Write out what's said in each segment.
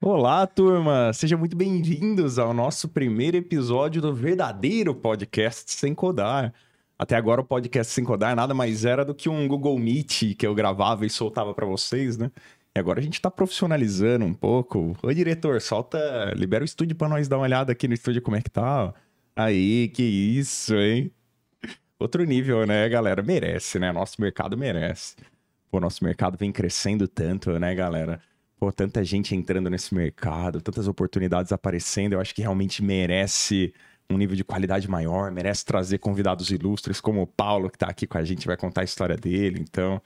Olá, turma! Sejam muito bem-vindos ao nosso primeiro episódio do verdadeiro podcast Sem Codar. Até agora o podcast Sem Codar nada mais era do que um Google Meet que eu gravava e soltava para vocês, né? E agora a gente tá profissionalizando um pouco. Ô, diretor, libera o estúdio para nós dar uma olhada aqui no estúdio como é que tá. Aí, que isso, hein? Outro nível, né, galera? Merece, né? Nosso mercado merece. Pô, nosso mercado vem crescendo tanto, né, galera? Pô, tanta gente entrando nesse mercado, tantas oportunidades aparecendo, eu acho que realmente merece um nível de qualidade maior, merece trazer convidados ilustres como o Paulo, que tá aqui com a gente, vai contar a história dele. Então,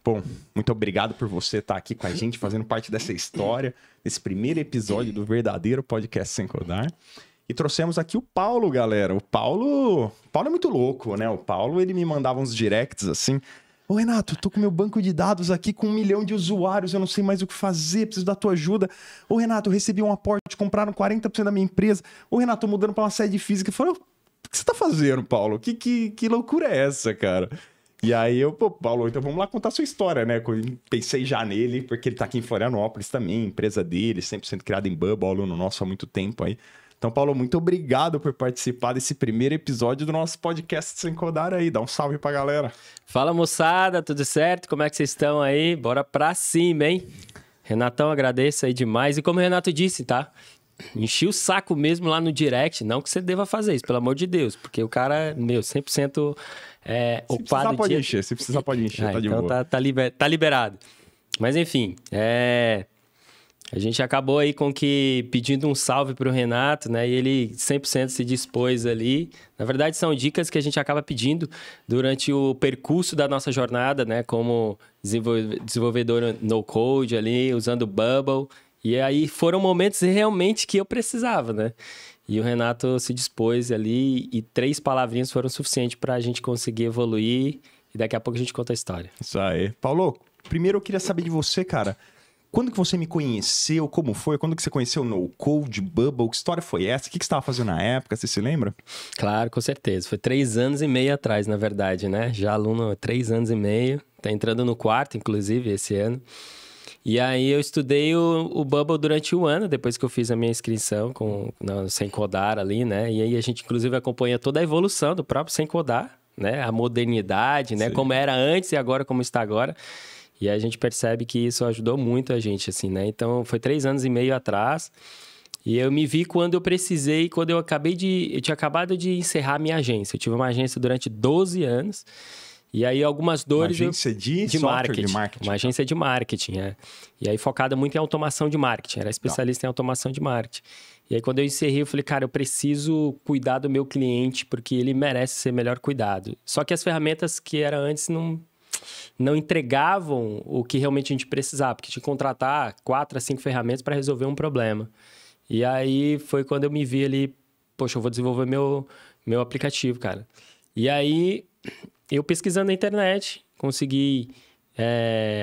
bom, muito obrigado por você estar aqui com a gente, fazendo parte dessa história, desse primeiro episódio do verdadeiro podcast Sem Codar. E trouxemos aqui o Paulo, galera. O Paulo é muito louco, né? O Paulo, ele me mandava uns directs assim: ô Renato, tô com meu banco de dados aqui com 1 milhão de usuários, eu não sei mais o que fazer, preciso da tua ajuda. Ô Renato, eu recebi um aporte, compraram 40% da minha empresa. Ô Renato, tô mudando pra uma sede física. Eu falei: o que você tá fazendo, Paulo? Que loucura é essa, cara? E aí eu, pô, Paulo, então vamos lá contar a sua história, né? Eu pensei já nele, porque ele tá aqui em Florianópolis também, empresa dele, 100% criada em Bubble, aluno nosso há muito tempo aí. Então, Paulo, muito obrigado por participar desse primeiro episódio do nosso podcast Sem Codar aí. Dá um salve pra galera. Fala, moçada, tudo certo? Como é que vocês estão aí? Bora pra cima, hein? Renatão, agradeço aí demais. E como o Renato disse, tá? Enchi o saco mesmo lá no direct. Não que você deva fazer isso, pelo amor de Deus. Porque o cara, 100% ocupado. Se precisar pode encher, tá de então boa. tá liberado. Mas enfim, a gente acabou aí pedindo um salve pro Renato, né? E ele 100% se dispôs ali. Na verdade, são dicas que a gente acaba pedindo durante o percurso da nossa jornada, né? Como desenvolvedor no-code ali, usando o Bubble. E aí foram momentos realmente que eu precisava, né? E o Renato se dispôs ali e 3 palavrinhas foram suficientes para a gente conseguir evoluir. E daqui a pouco a gente conta a história. Isso aí. Paulo, primeiro eu queria saber de você, cara. Quando que você me conheceu? Como foi? Quando que você conheceu o No-Code, Bubble? Que história foi essa? O que você estava fazendo na época? Você se lembra? Claro, com certeza. Foi 3 anos e meio atrás, na verdade, né? Já aluno há 3 anos e meio. Tá entrando no 4º, inclusive, esse ano. E aí eu estudei o Bubble durante 1 ano, depois que eu fiz a minha inscrição Sem Codar ali, né? E aí a gente, inclusive, acompanha toda a evolução do próprio Sem Codar, né? A modernidade, né? Sim. Como era antes e agora como está agora. E a gente percebe que isso ajudou muito a gente, assim, né? Então, foi 3 anos e meio atrás. E eu me vi quando eu precisei, quando eu tinha acabado de encerrar a minha agência. Eu tive uma agência durante 12 anos. E aí, algumas dores... Uma agência de marketing. marketing. Uma agência de marketing, E aí, focada muito em automação de marketing. Era especialista em automação de marketing. E aí, quando eu encerrei, eu falei, cara, eu preciso cuidar do meu cliente, porque ele merece ser melhor cuidado. Só que as ferramentas que eram antes não entregavam o que realmente a gente precisava, porque tinha que contratar 4 a 5 ferramentas para resolver um problema. E aí foi quando eu me vi ali, poxa, eu vou desenvolver meu aplicativo, cara. E aí, eu pesquisando na internet, consegui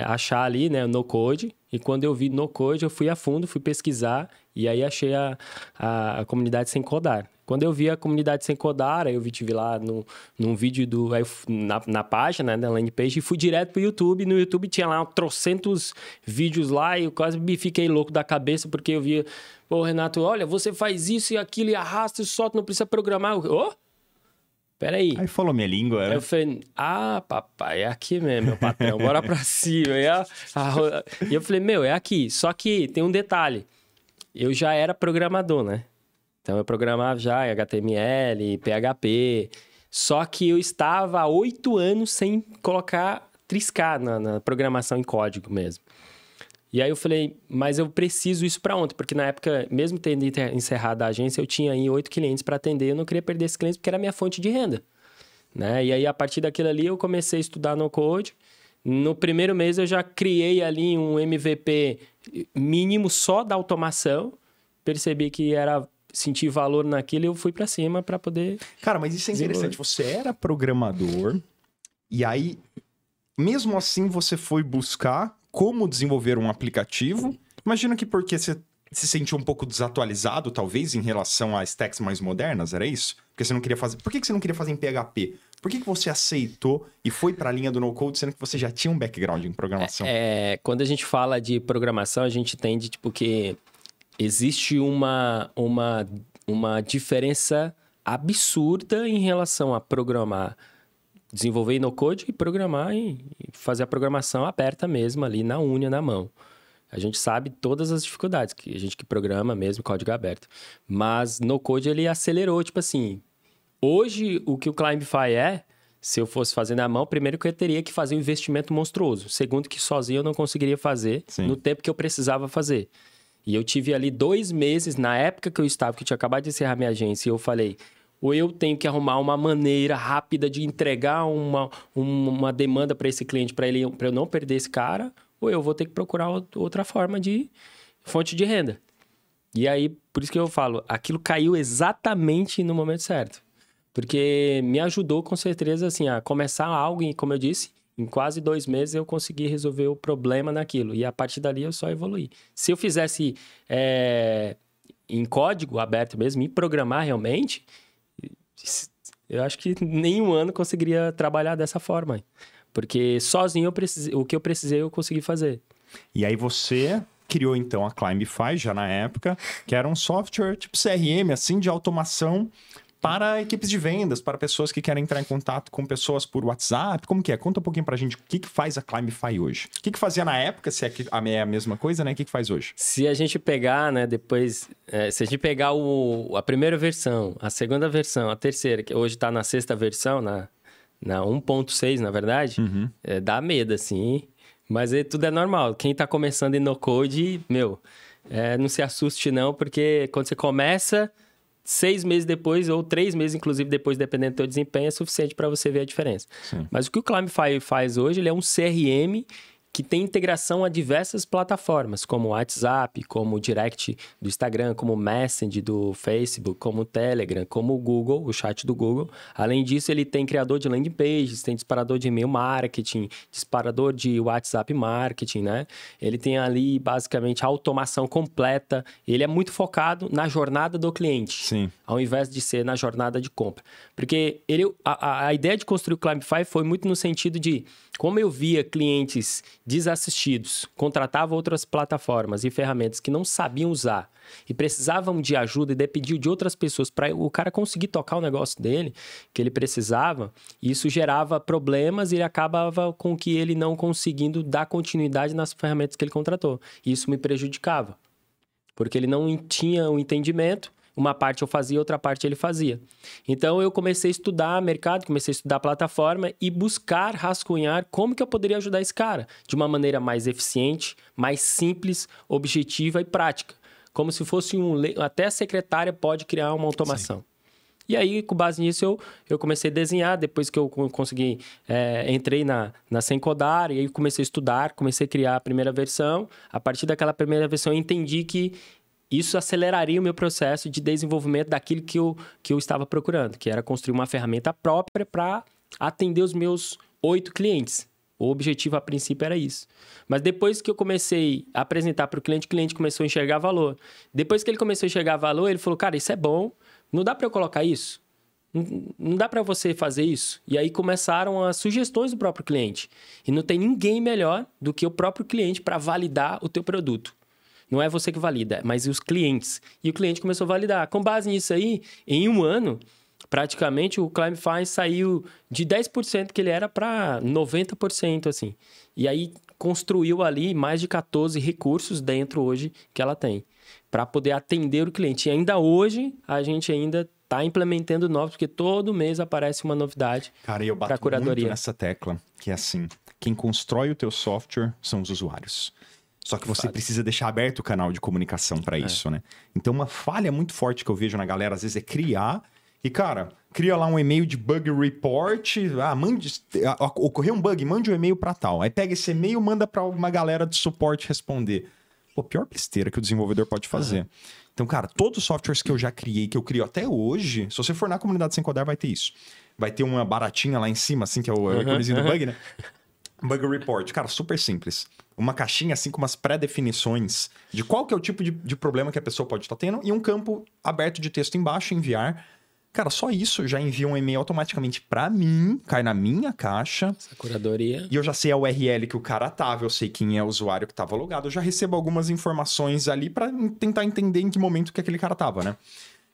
achar ali, né, no-code. E quando eu vi no-code, eu fui a fundo, fui pesquisar e aí achei a comunidade Sem Codar. Quando eu vi a comunidade Sem Codar, aí eu tive lá num vídeo na página, né, na landing page, e fui direto pro YouTube. No YouTube tinha lá 300 vídeos lá e eu quase me fiquei louco da cabeça porque eu via, pô, Renato, olha, você faz isso e aquilo e arrasta e solta, não precisa programar. Peraí. Aí falou minha língua, né? Eu falei, papai, é aqui mesmo, meu patrão, bora pra cima. E eu falei, é aqui. Só que tem um detalhe. Eu já era programador, né? Então, eu programava já em HTML, PHP. Só que eu estava há 8 anos sem triscar na programação em código mesmo. E aí eu falei, mas eu preciso isso para ontem. Porque na época, mesmo tendo encerrado a agência, eu tinha aí 8 clientes para atender. Eu não queria perder esses clientes porque era a minha fonte de renda, né? E aí, a partir daquilo ali, eu comecei a estudar no code. No primeiro mês, eu já criei ali um MVP mínimo só da automação. Percebi que senti valor naquilo e eu fui para cima para poder... Cara, mas isso é interessante. Você era programador e aí, mesmo assim, você foi buscar como desenvolver um aplicativo. Imagino que porque você se sentiu um pouco desatualizado, talvez, em relação a stacks mais modernas, era isso? Porque você não queria fazer... Por que você não queria fazer em PHP? Por que você aceitou e foi para a linha do no-code, sendo que você já tinha um background em programação? Quando a gente fala de programação, a gente entende, tipo, que existe uma diferença absurda em relação a programar, desenvolver no code e programar e fazer a programação aberta mesmo ali na unha, na mão. A gente sabe todas as dificuldades, que a gente que programa mesmo código aberto. Mas no code ele acelerou, tipo assim, hoje o que o Climbify se eu fosse fazer na mão, primeiro que eu teria que fazer um investimento monstruoso. Segundo que sozinho eu não conseguiria fazer no tempo que eu precisava fazer. E eu tive ali 2 meses, na época que eu estava, que eu tinha acabado de encerrar minha agência, e eu falei, ou eu tenho que arrumar uma maneira rápida de entregar uma demanda para esse cliente, para eu não perder esse cara, ou eu vou ter que procurar outra forma de fonte de renda. E aí, por isso que eu falo, aquilo caiu exatamente no momento certo. Porque me ajudou, com certeza, assim, a começar algo, e como eu disse, em quase 2 meses eu consegui resolver o problema naquilo. E a partir dali eu só evoluí. Se eu fizesse em código aberto mesmo, e programar realmente, eu acho que nem um ano conseguiria trabalhar dessa forma. Porque sozinho o que eu precisei eu consegui fazer. E aí você criou então a Climbify já na época, que era um software tipo CRM, assim, de automação para equipes de vendas, para pessoas que querem entrar em contato com pessoas por WhatsApp. Como que é? Conta um pouquinho pra gente o que faz a Climbify hoje. O que fazia na época, se é a mesma coisa, né? O que faz hoje? Se a gente pegar, né, depois... se a gente pegar a primeira versão, a segunda versão, a terceira, que hoje tá na 6ª versão, na 1.6, na verdade, dá medo, assim. Mas tudo é normal. Quem tá começando em no-code, não se assuste não, porque quando você começa... 6 meses depois, ou 3 meses, inclusive, depois, dependendo do teu desempenho, é suficiente para você ver a diferença. Sim. Mas o que o Climbify faz hoje, ele é um CRM que tem integração a diversas plataformas, como o WhatsApp, como o Direct do Instagram, como o Messenger do Facebook, como o Telegram, como o Google, o chat do Google. Além disso, ele tem criador de landing pages, tem disparador de e-mail marketing, disparador de WhatsApp marketing, né? Ele tem ali, basicamente, a automação completa. Ele é muito focado na jornada do cliente, sim, ao invés de ser na jornada de compra. Porque a ideia de construir o Climbify foi muito no sentido de, como eu via clientes desassistidos, contratavam outras plataformas e ferramentas que não sabiam usar e precisavam de ajuda e dependiam de outras pessoas para o cara conseguir tocar o negócio dele, que ele precisava, isso gerava problemas e ele acabava com que ele não conseguindo dar continuidade nas ferramentas que ele contratou. E isso me prejudicava, porque ele não tinha o entendimento. Uma parte eu fazia, outra parte ele fazia. Então, eu comecei a estudar mercado, comecei a estudar plataforma e buscar, rascunhar como que eu poderia ajudar esse cara de uma maneira mais eficiente, mais simples, objetiva e prática. Como se fosse até a secretária pode criar uma automação. Sim. E aí, com base nisso, eu comecei a desenhar. Depois que eu consegui, entrei na Sem Codar, e aí comecei a estudar, comecei a criar a primeira versão. A partir daquela primeira versão, eu entendi que isso aceleraria o meu processo de desenvolvimento daquilo que eu estava procurando, que era construir uma ferramenta própria para atender os meus 8 clientes. O objetivo, a princípio, era isso. Mas depois que eu comecei a apresentar para o cliente começou a enxergar valor. Depois que ele começou a enxergar valor, ele falou, cara, isso é bom, não dá para eu colocar isso? Não dá para você fazer isso? E aí começaram as sugestões do próprio cliente. E não tem ninguém melhor do que o próprio cliente para validar o teu produto. Não é você que valida, mas os clientes. E o cliente começou a validar. Com base nisso aí, em 1 ano, praticamente o Climbify saiu de 10% que ele era para 90%, assim. E aí construiu ali mais de 14 recursos dentro hoje que ela tem, para poder atender o cliente. E ainda hoje, a gente ainda está implementando novos, porque todo mês aparece uma novidade para a curadoria. Cara, eu bato muito nessa tecla, que é assim, quem constrói o teu software são os usuários. Só que você precisa deixar aberto o canal de comunicação para isso, né? Então, uma falha muito forte que eu vejo na galera, às vezes, é criar. E, cara, cria lá um e-mail de bug report. Ocorreu um bug, mande um e-mail para tal. Aí pega esse e-mail, manda para uma galera de suporte responder. Pô, pior besteira que o desenvolvedor pode fazer. Então, cara, todos os softwares que eu já criei, que eu crio até hoje, se você for na comunidade Sem Codar, vai ter isso. Vai ter uma baratinha lá em cima, assim, que é o íconezinho do bug, né? Bug report. Cara, super simples. Uma caixinha assim com umas pré-definições de qual que é o tipo de problema que a pessoa pode estar tendo e um campo aberto de texto embaixo, enviar. Cara, só isso já envia um e-mail automaticamente pra mim, cai na minha caixa. Essa curadoria. E eu já sei a URL que o cara tava, eu sei quem é o usuário que tava logado. Eu já recebo algumas informações ali pra tentar entender em que momento que aquele cara tava, né?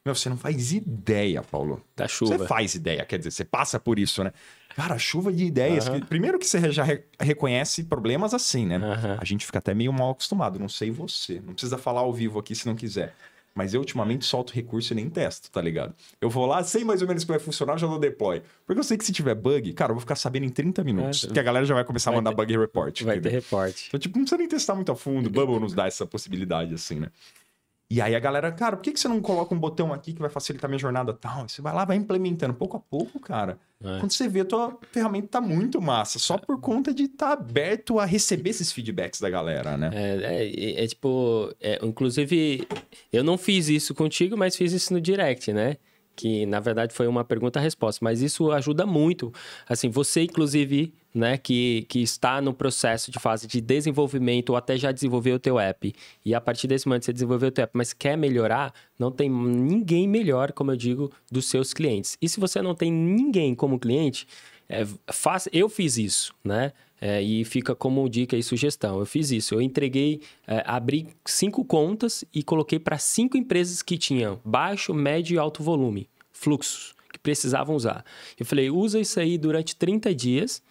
Meu, você não faz ideia, Paulo. Da chuva. Você faz ideia, quer dizer, você passa por isso, né? Cara, chuva de ideias. Primeiro que você já reconhece problemas assim, né? A gente fica até meio mal acostumado, não sei você. Não precisa falar ao vivo aqui se não quiser. Mas eu, ultimamente, solto recurso e nem testo, tá ligado? Eu vou lá, sei mais ou menos como vai funcionar, já dou deploy. Porque eu sei que se tiver bug, cara, eu vou ficar sabendo em 30 minutos. Que a galera já vai começar a mandar bug report. Vai ter report. Então, tipo, não precisa nem testar muito a fundo. Bubble nos dá essa possibilidade, assim, né? E aí a galera, cara, por que você não coloca um botão aqui que vai facilitar minha jornada tal? Você vai lá, vai implementando pouco a pouco, cara. Quando você vê, a tua ferramenta tá muito massa. Só por conta de estar aberto a receber esses feedbacks da galera, né? Tipo... inclusive, eu não fiz isso contigo, mas fiz isso no direct, né? Que, na verdade, foi uma pergunta-resposta. Mas isso ajuda muito. Assim, você, inclusive, né, que está no processo de fase de desenvolvimento ou até já desenvolveu o teu app. E a partir desse momento você desenvolveu o teu app, mas quer melhorar, não tem ninguém melhor, como eu digo, dos seus clientes. E se você não tem ninguém como cliente, eu fiz isso, né? E fica como dica e sugestão. Eu fiz isso. Eu entreguei, abri 5 contas e coloquei para 5 empresas que tinham baixo, médio e alto volume, fluxos, que precisavam usar. Eu falei, usa isso aí durante 30 dias.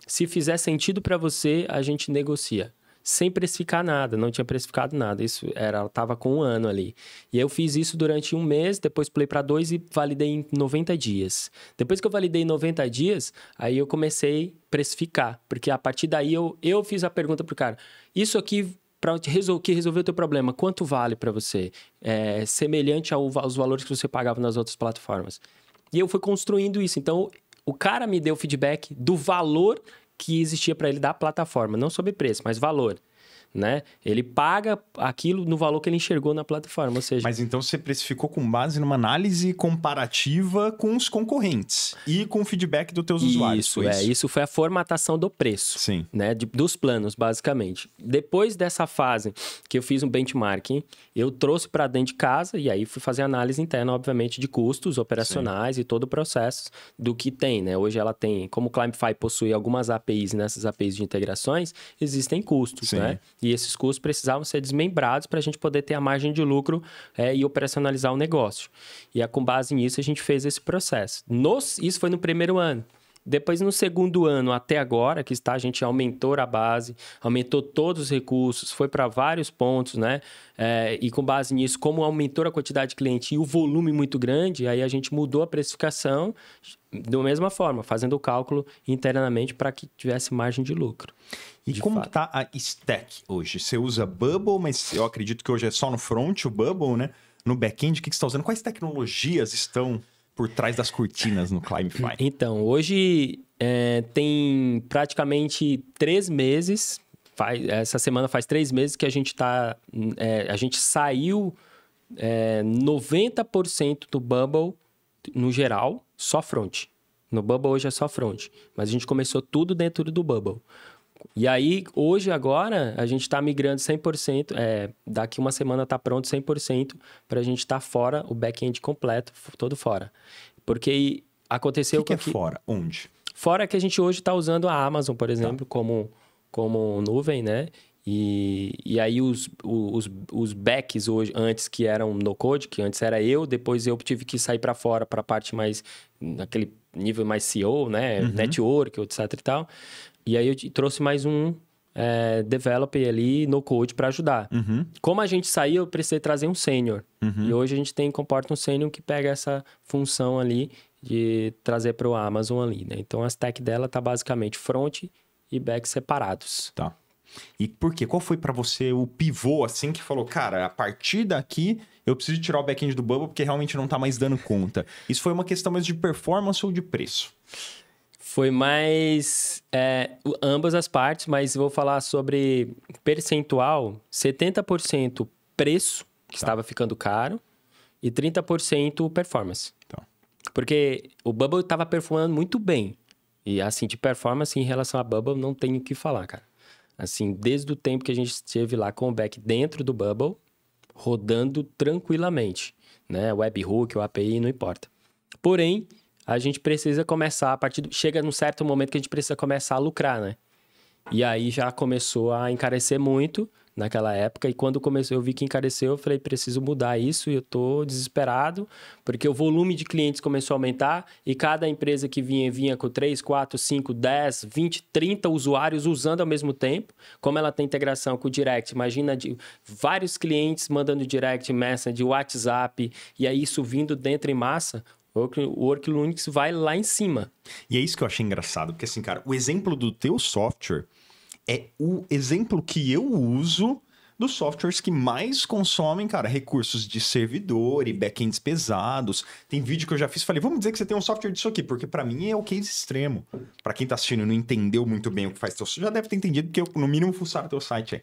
Se fizer sentido para você, a gente negocia. Sem precificar nada, não tinha precificado nada. Isso estava com 1 ano ali. E eu fiz isso durante 1 mês, depois pulei para 2 e validei em 90 dias. Depois que eu validei em 90 dias, aí eu comecei a precificar. Porque a partir daí eu fiz a pergunta pro cara, isso aqui para resolver o teu problema, quanto vale para você? Semelhante aos valores que você pagava nas outras plataformas. E eu fui construindo isso. Então, o cara me deu feedback do valor que existia para ele da plataforma, não sobre preço, mas valor, né? Ele paga aquilo no valor que ele enxergou na plataforma, ou seja... Mas então você precificou com base numa análise comparativa com os concorrentes e com o feedback dos teus usuários. Isso foi a formatação do preço, sim, né? Dos planos, basicamente. Depois dessa fase que eu fiz um benchmarking, eu trouxe para dentro de casa e aí fui fazer análise interna, obviamente, de custos operacionais, sim, e todo o processo do que tem, né? Hoje ela tem, como o Climefy possui algumas APIs, e nessas APIs de integrações, existem custos, sim, né? E esses custos precisavam ser desmembrados para a gente poder ter a margem de lucro e operacionalizar o negócio. E com base nisso, a gente fez esse processo. Isso foi no primeiro ano. Depois, no segundo ano, até agora, que está, a gente aumentou a base, aumentou todos os recursos, foi para vários pontos, né? E com base nisso, como aumentou a quantidade de cliente e o volume muito grande, aí a gente mudou a precificação da mesma forma, fazendo o cálculo internamente para que tivesse margem de lucro. E como que tá a stack hoje? Você usa Bubble, mas eu acredito que hoje é só no front o Bubble, né? No back-end, o que você está usando? Quais tecnologias estão por trás das cortinas no Climefy? Então, hoje tem praticamente 3 meses, essa semana faz 3 meses que a gente a gente saiu 90% do Bubble no geral, só front. No Bubble hoje é só front, mas a gente começou tudo dentro do Bubble. E aí, hoje, agora, a gente está migrando 100%, daqui uma semana está pronto 100% para a gente estar fora, o back-end completo, todo fora. Porque aconteceu... O que é fora? Onde? Fora é que a gente hoje está usando a Amazon, por exemplo, como nuvem, né? E aí os backs hoje, antes que eram no code, que antes era eu, depois eu tive que sair para fora, para a parte mais, naquele nível mais CEO, né? Uhum. Network, etc e tal. E aí eu trouxe mais um developer ali no code para ajudar. Uhum. Como a gente saiu, eu precisei trazer um sênior. Uhum. E hoje a gente comporta um sênior que pega essa função ali de trazer para o Amazon ali, né? Então a stack dela tá basicamente front e back separados. Tá. E por quê? Qual foi para você o pivô, assim, que falou, cara, a partir daqui eu preciso tirar o back-end do Bubble porque realmente não tá mais dando conta? Isso foi uma questão mais de performance ou de preço? Foi mais ambas as partes, mas vou falar sobre percentual, 70% preço, que estava ficando caro, e 30% performance. Tá. Porque o Bubble estava performando muito bem. E assim, de performance em relação a Bubble, não tenho o que falar, cara. Assim, desde o tempo que a gente esteve lá com o back dentro do Bubble, rodando tranquilamente, né? Webhook, o API, não importa. Porém, a gente precisa começar, chega num certo momento que a gente precisa começar a lucrar, né? E aí já começou a encarecer muito naquela época. E quando eu vi que encareceu, eu falei, preciso mudar isso. E eu tô desesperado, porque o volume de clientes começou a aumentar. E cada empresa que vinha com 3, 4, 5, 10, 20, 30 usuários usando ao mesmo tempo. Como ela tem integração com o Direct, imagina vários clientes mandando Direct, Message, WhatsApp. E aí isso vindo dentro em massa. O Worklinux vai lá em cima. E é isso que eu achei engraçado, porque assim, cara, o exemplo do teu software é o exemplo que eu uso dos softwares que mais consomem, cara, recursos de servidor e backends pesados. Tem vídeo que eu já fiz, falei, vamos dizer que você tem um software disso aqui, porque para mim é o case extremo. Para quem tá assistindo e não entendeu muito bem o que faz teu software, já deve ter entendido, porque eu, no mínimo, fuçaram teu site aí.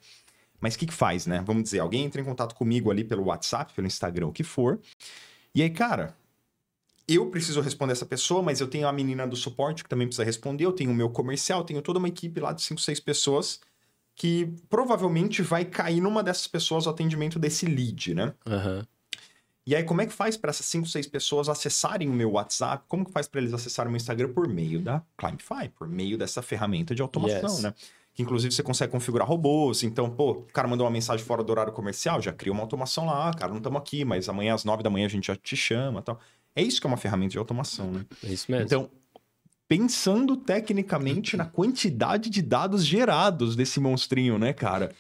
Mas o que faz, né? Vamos dizer, alguém entra em contato comigo ali pelo WhatsApp, pelo Instagram, o que for. E aí, cara, eu preciso responder essa pessoa, mas eu tenho a menina do suporte que também precisa responder, eu tenho o meu comercial, tenho toda uma equipe lá de 5, 6 pessoas que provavelmente vai cair numa dessas pessoas o atendimento desse lead, né? Uhum. E aí, como é que faz para essas 5, 6 pessoas acessarem o meu WhatsApp? Como que faz para eles acessarem o meu Instagram? Por meio da Climify, por meio dessa ferramenta de automação, né? Que inclusive você consegue configurar robôs. Então, pô, o cara mandou uma mensagem fora do horário comercial, já cria uma automação lá, cara, não estamos aqui, mas amanhã às 9 da manhã a gente já te chama e tal. É isso que é uma ferramenta de automação, né? É isso mesmo. Então, pensando tecnicamente na quantidade de dados gerados desse monstrinho, né, cara?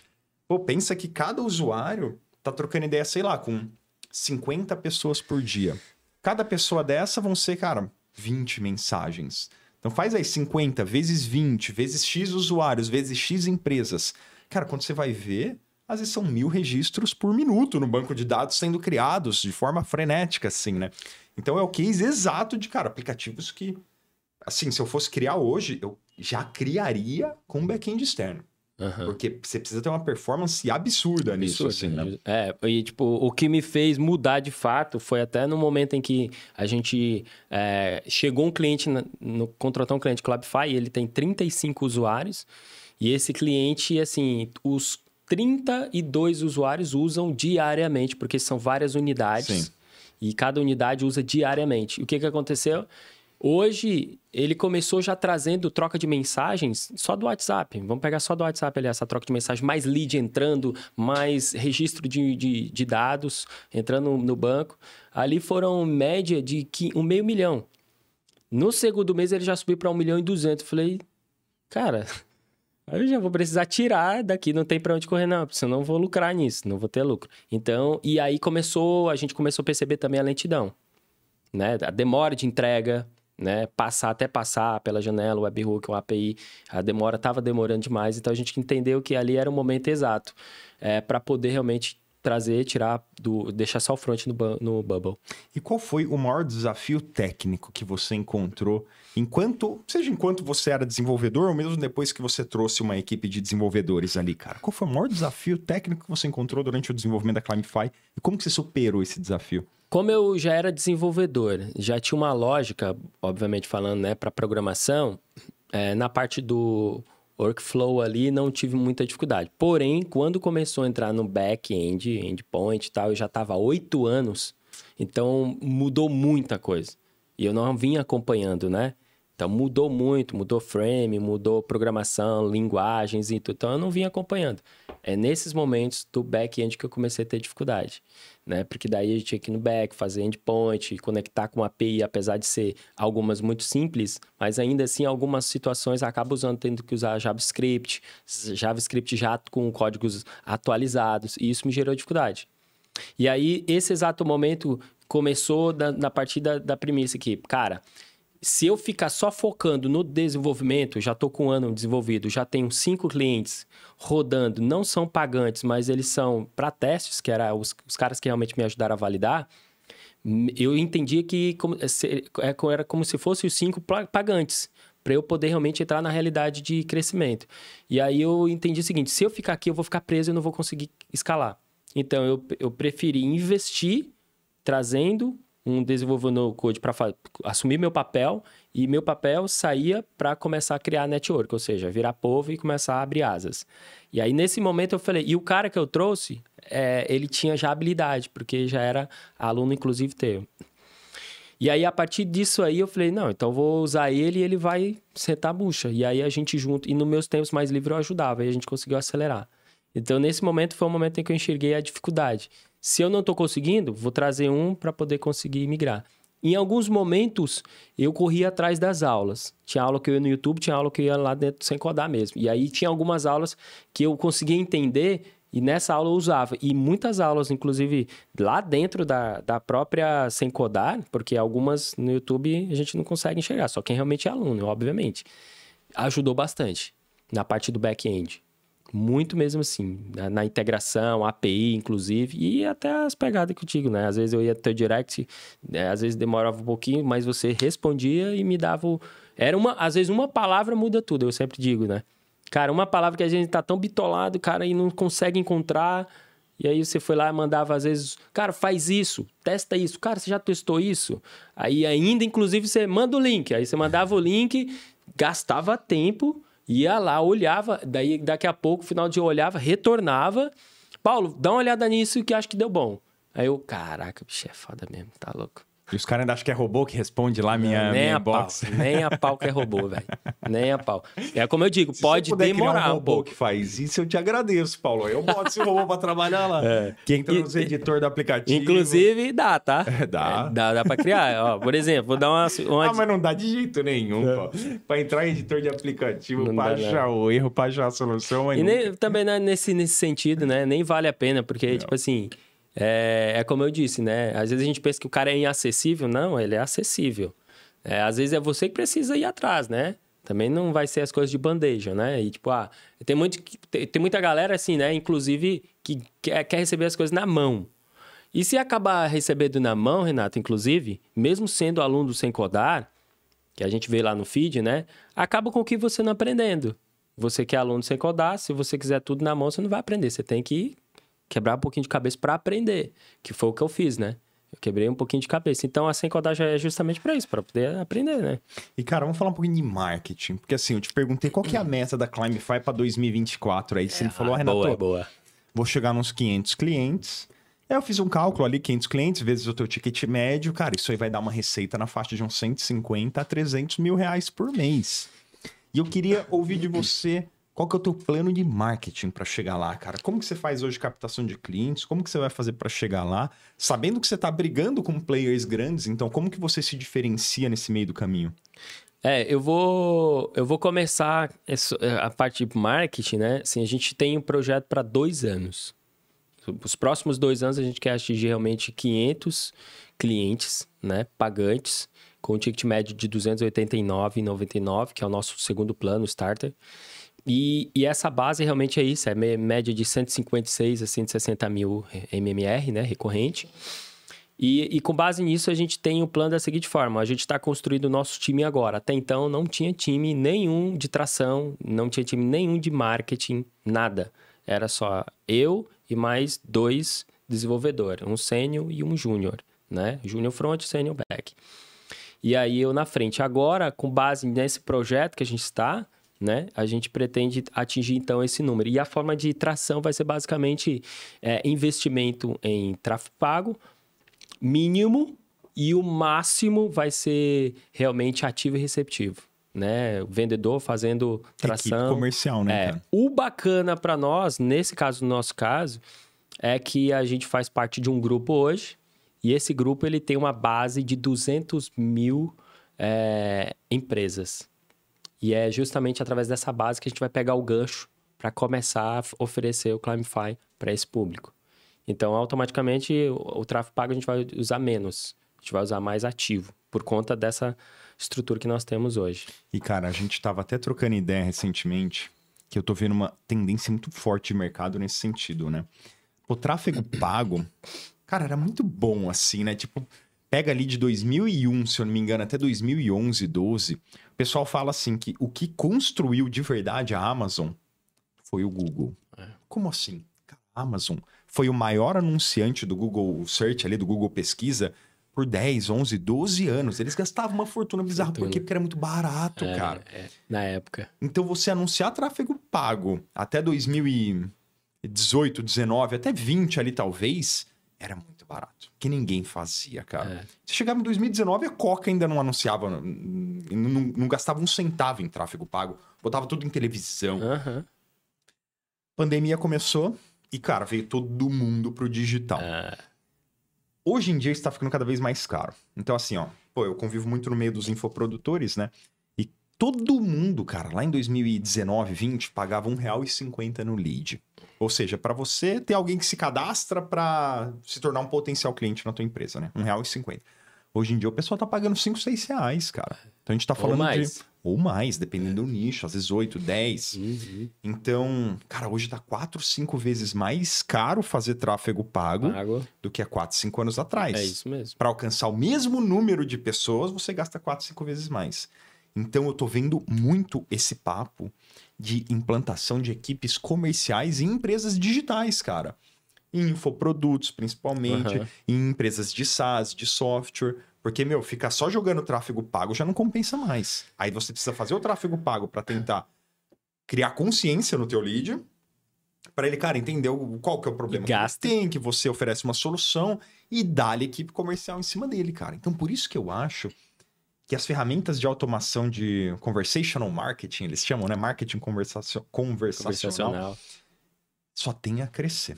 Pô, pensa que cada usuário tá trocando ideia, sei lá, com 50 pessoas por dia. Cada pessoa dessa vão ser, cara, 20 mensagens. Então faz aí 50 vezes 20, vezes X usuários, vezes X empresas. Cara, quando você vai ver, às vezes são 1000 registros por minuto no banco de dados sendo criados de forma frenética, assim, né? Então é o case exato de, cara, aplicativos que, assim, se eu fosse criar hoje, eu já criaria com um back-end externo. Uhum. Porque você precisa ter uma performance absurda nisso, assim, né? E tipo, o que me fez mudar de fato foi até no momento em que a gente chegou um cliente, contratou um cliente Clubify, e ele tem 35 usuários, e esse cliente, assim, os 32 usuários usam diariamente, porque são várias unidades. Sim. E cada unidade usa diariamente. O que aconteceu? Hoje, ele começou já trazendo troca de mensagens só do WhatsApp. Vamos pegar só do WhatsApp ali, essa troca de mensagem. Mais lead entrando, mais registro de dados entrando no banco. Ali foram média de 500 mil. No segundo mês, ele já subiu para 1.200.000. Eu falei, cara, eu já vou precisar tirar daqui, não tem para onde correr não, senão eu vou lucrar nisso, não vou ter lucro. Então, e aí a gente começou a perceber também a lentidão, né? A demora de entrega, né? Passar pela janela, o webhook, o API, estava demorando demais, então a gente entendeu que ali era o momento exato para poder realmente deixar só o front no Bubble. E qual foi o maior desafio técnico que você encontrou enquanto você era desenvolvedor ou mesmo depois que você trouxe uma equipe de desenvolvedores ali, cara? Qual foi o maior desafio técnico que você encontrou durante o desenvolvimento da Climify e como que você superou esse desafio? Como eu já era desenvolvedor, já tinha uma lógica, obviamente falando, né, para programação, na parte do workflow ali não tive muita dificuldade. Porém, quando começou a entrar no back-end, endpoint e tal, eu já estava há 8 anos, então mudou muita coisa. E eu não vinha acompanhando, né? Então mudou muito, mudou frame, mudou programação, linguagens e tudo. Então eu não vinha acompanhando. É nesses momentos do back-end que eu comecei a ter dificuldade, né? Porque daí a gente tinha que ir no back, fazer endpoint, conectar com a API, apesar de ser algumas muito simples, mas ainda assim algumas situações acaba tendo que usar JavaScript já com códigos atualizados, e isso me gerou dificuldade. E aí esse exato momento começou na partir da premissa aqui, cara, se eu ficar só focando no desenvolvimento, já estou com um ano desenvolvido, já tenho 5 clientes rodando, não são pagantes, mas eles são para testes, que eram os caras que realmente me ajudaram a validar, eu entendi que era como se fossem os 5 pagantes, para eu poder realmente entrar na realidade de crescimento. E aí eu entendi o seguinte, se eu ficar aqui, eu vou ficar preso e não vou conseguir escalar. Então, eu preferi investir trazendo um desenvolvedor no code para assumir meu papel, e meu papel saía para começar a criar network, ou seja, virar povo e começar a abrir asas. E aí, nesse momento, eu falei... E o cara que eu trouxe, ele tinha já habilidade, porque já era aluno, inclusive, teu. E aí, a partir disso aí, eu falei, não, então eu vou usar ele e ele vai sentar a bucha. E aí, a gente junto... E nos meus tempos mais livres, eu ajudava. E a gente conseguiu acelerar. Então, nesse momento, foi o momento em que eu enxerguei a dificuldade. Se eu não estou conseguindo, vou trazer um para poder conseguir migrar. Em alguns momentos, eu corria atrás das aulas. Tinha aula que eu ia no YouTube, tinha aula que eu ia lá dentro sem codar mesmo. E aí, tinha algumas aulas que eu conseguia entender e nessa aula eu usava. E muitas aulas, inclusive, lá dentro da própria sem codar, porque algumas no YouTube a gente não consegue enxergar, só quem realmente é aluno, obviamente. Ajudou bastante na parte do back-end. Muito mesmo assim, na integração, API, inclusive, e até as pegadas que eu digo, né? Às vezes eu ia ter direct, às vezes demorava um pouquinho, mas você respondia e me dava às vezes uma palavra muda tudo, eu sempre digo, né? Cara, uma palavra que a gente tá tão bitolado, cara, e não consegue encontrar, e aí você foi lá e mandava, às vezes, cara, faz isso, testa isso, cara, você já testou isso? Aí ainda, inclusive, você manda o link, aí você mandava o link, gastava tempo, ia lá, olhava, daí daqui a pouco, final de dia, eu olhava, retornava. Paulo, dá uma olhada nisso que acho que deu bom. Aí eu, caraca, bicho, é foda mesmo, tá louco. E os caras ainda acham que é robô que responde lá minha box. Nem a pau que é robô, velho. Nem a pau. É como eu digo, pode demorar um robô que faz isso, eu te agradeço, Paulo. Eu boto esse robô pra trabalhar lá. Que entra nos editores do aplicativo. Inclusive, dá, tá? Dá. Dá pra criar. Ó, por exemplo, vou dar uma... mas não dá de jeito nenhum, pô. Pra entrar em editor de aplicativo, não pra achar o erro, pra achar a solução. E nem, também nesse sentido, né? Nem vale a pena, porque, tipo assim... É como eu disse, né? Às vezes a gente pensa que o cara é inacessível. Não, ele é acessível. Às vezes é você que precisa ir atrás, né? Também não vai ser as coisas de bandeja, né? E tipo, tem muita galera assim, né? Inclusive, que quer receber as coisas na mão. E se acabar recebendo na mão, Renato, inclusive, mesmo sendo aluno do Sem Codar, que a gente vê lá no feed, né? Acaba com o que você não aprendendo. Você que é aluno do Sem Codar, se você quiser tudo na mão, você não vai aprender. Você tem que quebrar um pouquinho de cabeça para aprender, que foi o que eu fiz, né? Eu quebrei um pouquinho de cabeça. Então, a Sem Codar já é justamente para isso, para poder aprender, né? E, cara, vamos falar um pouquinho de marketing. Porque, assim, eu te perguntei qual que é a meta da Climefy para 2024. Aí você me falou, Renato, boa. Vou chegar nos 500 clientes. Aí eu fiz um cálculo ali, 500 clientes vezes o teu ticket médio. Cara, isso aí vai dar uma receita na faixa de uns 150 a 300 mil reais por mês. E eu queria ouvir de você... Qual que é o teu plano de marketing para chegar lá, cara? Como que você faz hoje captação de clientes? Como que você vai fazer para chegar lá? Sabendo que você está brigando com players grandes, então como que você se diferencia nesse meio do caminho? Eu vou começar a parte de marketing, né? Assim, a gente tem um projeto para 2 anos. Os próximos 2 anos a gente quer atingir realmente 500 clientes, né? Pagantes, com um ticket médio de R$ 289,99, que é o nosso segundo plano, starter. E essa base realmente é isso, é média de 156 a 160 mil MMR, né, recorrente. E com base nisso, a gente tem um plano da seguinte forma, a gente está construindo o nosso time agora. Até então, não tinha time nenhum de tração, não tinha time nenhum de marketing, nada. Era só eu e mais 2 desenvolvedores, um sênior e um júnior, né? Júnior front, sênior back. E aí, eu na frente. Agora, com base nesse projeto que a gente está... né? A gente pretende atingir, então, esse número. E a forma de tração vai ser, basicamente, investimento em tráfego pago, mínimo, e o máximo vai ser realmente ativo e receptivo, né? O vendedor fazendo tração. Equipe comercial, né, cara? O bacana para nós, nesse caso, no nosso caso, é que a gente faz parte de um grupo hoje, e esse grupo ele tem uma base de 200 mil empresas. E é justamente através dessa base que a gente vai pegar o gancho para começar a oferecer o Climefy para esse público. Então, automaticamente, o tráfego pago a gente vai usar menos. A gente vai usar mais ativo, por conta dessa estrutura que nós temos hoje. E, cara, a gente estava até trocando ideia recentemente, que eu tô vendo uma tendência muito forte de mercado nesse sentido, né? O tráfego pago, cara, era muito bom assim, né? Tipo... Pega ali de 2001, se eu não me engano, até 2011, 12. O pessoal fala assim que o que construiu de verdade a Amazon foi o Google. Como assim? A Amazon foi o maior anunciante do Google Search, ali do Google Pesquisa, por 10, 11, 12 anos. Eles gastavam uma fortuna bizarra. Por quê? Porque era muito barato, cara. Na época. Então, você anunciar tráfego pago até 2018, 19, até 20 ali talvez... Era muito muito barato. Que ninguém fazia, cara. Você chegava em 2019, a Coca ainda não anunciava, não gastava um centavo em tráfego pago. Botava tudo em televisão. Pandemia começou e, cara, veio todo mundo pro digital. Hoje em dia está ficando cada vez mais caro. Então, assim, ó, pô, eu convivo muito no meio dos infoprodutores, né? E todo mundo, cara, lá em 2019, 20, pagava R$1,50 no lead. Ou seja, para você ter alguém que se cadastra para se tornar um potencial cliente na tua empresa, né? R$1,50. Hoje em dia o pessoal tá pagando R$5, R$6, cara. Então a gente tá falando ou mais, dependendo do nicho, às vezes 8, 10. Então, cara, hoje tá 4, 5 vezes mais caro fazer tráfego pago do que há 4, 5 anos atrás. É isso mesmo. Para alcançar o mesmo número de pessoas, você gasta 4, 5 vezes mais. Então eu tô vendo muito esse papo de implantação de equipes comerciais em empresas digitais, cara. Em infoprodutos, principalmente, em empresas de SaaS, de software. Porque, meu, ficar só jogando tráfego pago já não compensa mais. Aí você precisa fazer o tráfego pago para tentar criar consciência no teu lead, para ele, cara, entender qual que é o problema que ele tem, que você oferece uma solução e dá-lhe equipe comercial em cima dele, cara. Então, por isso que eu acho que as ferramentas de automação de conversational marketing, eles chamam, né? Marketing conversacional, só tem a crescer.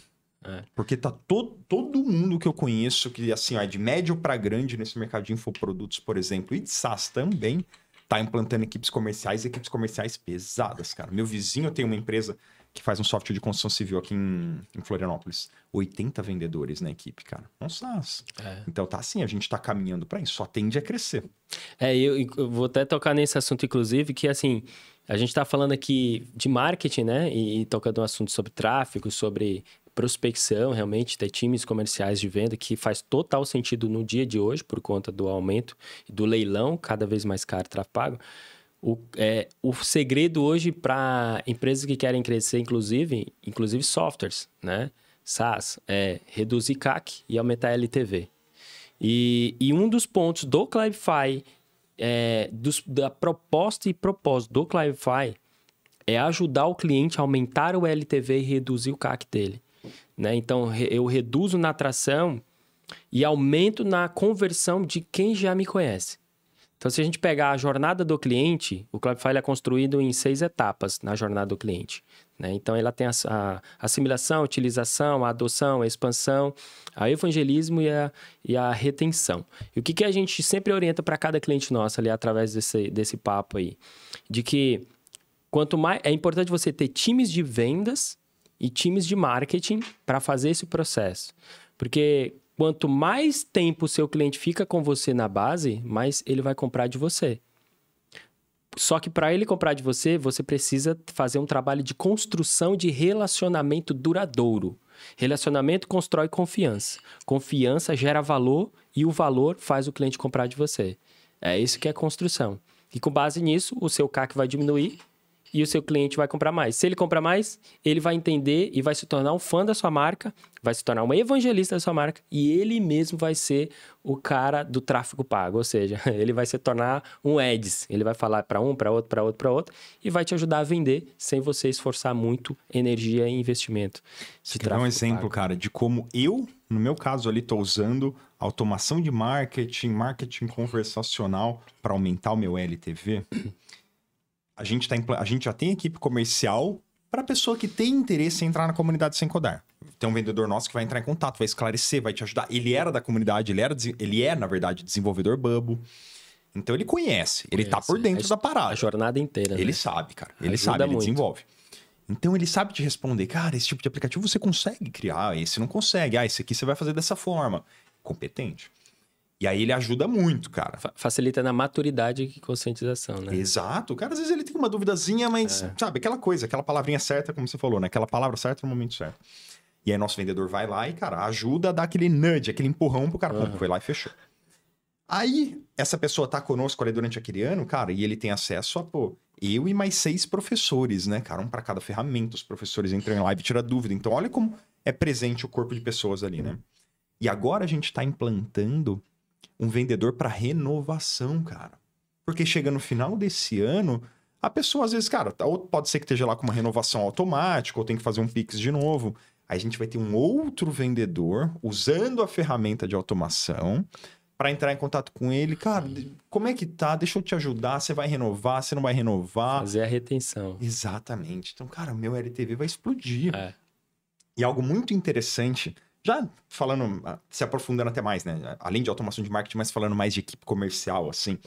Porque tá todo mundo que eu conheço, que assim, ó, é de médio para grande nesse mercado de infoprodutos, por exemplo, e de SaaS também, tá implantando equipes comerciais pesadas, cara. Meu vizinho tem uma empresa que faz um software de construção civil aqui em Florianópolis. 80 vendedores na equipe, cara. Um SaaS. Então tá assim, a gente tá caminhando para isso, só tende a crescer. Eu vou até tocar nesse assunto, inclusive, que assim, a gente tá falando aqui de marketing, né? E tocando um assunto sobre tráfego, sobre prospecção, realmente, ter times comerciais de venda, que faz total sentido no dia de hoje, por conta do aumento do leilão, cada vez mais caro tráfego pago. O segredo hoje para empresas que querem crescer, inclusive softwares, né? SaaS, é reduzir CAC e aumentar LTV. E um dos pontos do Klaviyofi, da proposta e propósito do Klaviyofi, é ajudar o cliente a aumentar o LTV e reduzir o CAC dele. Né? Então, eu reduzo na atração e aumento na conversão de quem já me conhece. Então, se a gente pegar a jornada do cliente, o Klaviyofi é construído em 6 etapas na jornada do cliente. Né? Então, ela tem a assimilação, a utilização, a adoção, a expansão, o evangelismo e a retenção. E o que a gente sempre orienta para cada cliente nosso ali através desse papo aí? De que quanto mais é importante você ter times de vendas e times de marketing para fazer esse processo. Porque quanto mais tempo o seu cliente fica com você na base, mais ele vai comprar de você. Só que para ele comprar de você, você precisa fazer um trabalho de construção de relacionamento duradouro. Relacionamento constrói confiança. Confiança gera valor e o valor faz o cliente comprar de você. É isso que é construção. E com base nisso, o seu CAC vai diminuir e o seu cliente vai comprar mais. Se ele comprar mais, ele vai entender e vai se tornar um fã da sua marca, vai se tornar um evangelista da sua marca e ele mesmo vai ser o cara do tráfego pago. Ou seja, ele vai se tornar um ads. Ele vai falar para um, para outro, para outro, para outro e vai te ajudar a vender sem você esforçar muito energia e investimento. Você quer dar um exemplo, pago. Cara, de como eu, no meu caso ali, estou usando automação de marketing conversacional para aumentar o meu LTV? A gente já tem equipe comercial para a pessoa que tem interesse em entrar na comunidade Sem Codar. Tem um vendedor nosso que vai entrar em contato, vai esclarecer, vai te ajudar. Ele era da comunidade, ele é, na verdade, desenvolvedor Bubble. Então, ele conhece, ele tá por dentro da parada. A jornada inteira, Ele sabe, cara. Ele sabe, ele desenvolve. Então, ele sabe te responder, cara, esse tipo de aplicativo você consegue criar, esse não consegue. Esse aqui você vai fazer dessa forma. Competente. E aí ele ajuda muito, cara. Facilita na maturidade e conscientização, né? Exato. O cara, às vezes, ele tem uma duvidazinha, mas, sabe, aquela coisa, aquela palavrinha certa, como você falou, né? Aquela palavra certa no momento certo. E aí nosso vendedor vai lá e, cara, ajuda a dar aquele nudge, aquele empurrão pro cara. Pô, foi lá e fechou. Aí, essa pessoa tá conosco ali durante aquele ano, cara, e ele tem acesso a, eu e mais 6 professores, né, cara? Um para cada ferramenta. Os professores entram em live e tiram dúvida. Então, olha como é presente o corpo de pessoas ali, né? E agora a gente tá implantando um vendedor para renovação, cara. Porque chega no final desse ano, a pessoa às vezes, cara, ou pode ser que esteja lá com uma renovação automática, ou tem que fazer um Pix de novo. Aí a gente vai ter um outro vendedor usando a ferramenta de automação para entrar em contato com ele. Cara, como é que tá? Deixa eu te ajudar. Você vai renovar? Você não vai renovar? Fazer a retenção. Exatamente. Então, cara, o meu LTV vai explodir. É. E algo muito interessante, já falando, se aprofundando até mais, né? Além de automação de marketing, mas falando mais de equipe comercial, assim.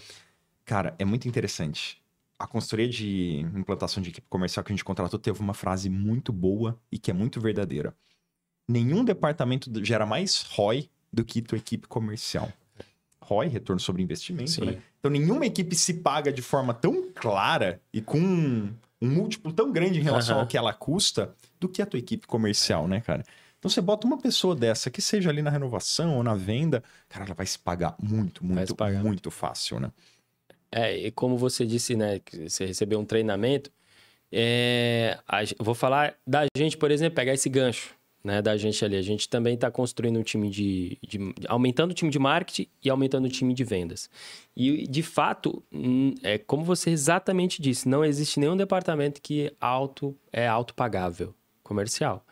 Cara, é muito interessante. A consultoria de implantação de equipe comercial que a gente contratou teve uma frase muito boa e que é muito verdadeira. Nenhum departamento gera mais ROI do que tua equipe comercial. ROI, retorno sobre investimento, Sim. né? Então, nenhuma equipe se paga de forma tão clara e com um múltiplo tão grande em relação ao que ela custa do que a tua equipe comercial, né, cara? Então, você bota uma pessoa dessa, que seja ali na renovação ou na venda, cara, ela vai se pagar muito fácil, né? E como você disse, né, que você recebeu um treinamento, vou falar da gente, por exemplo, pegar esse gancho, né, da gente ali. A gente também está construindo um time aumentando o time de marketing e aumentando o time de vendas. E, de fato, como você exatamente disse, não existe nenhum departamento que é autopagável comercial.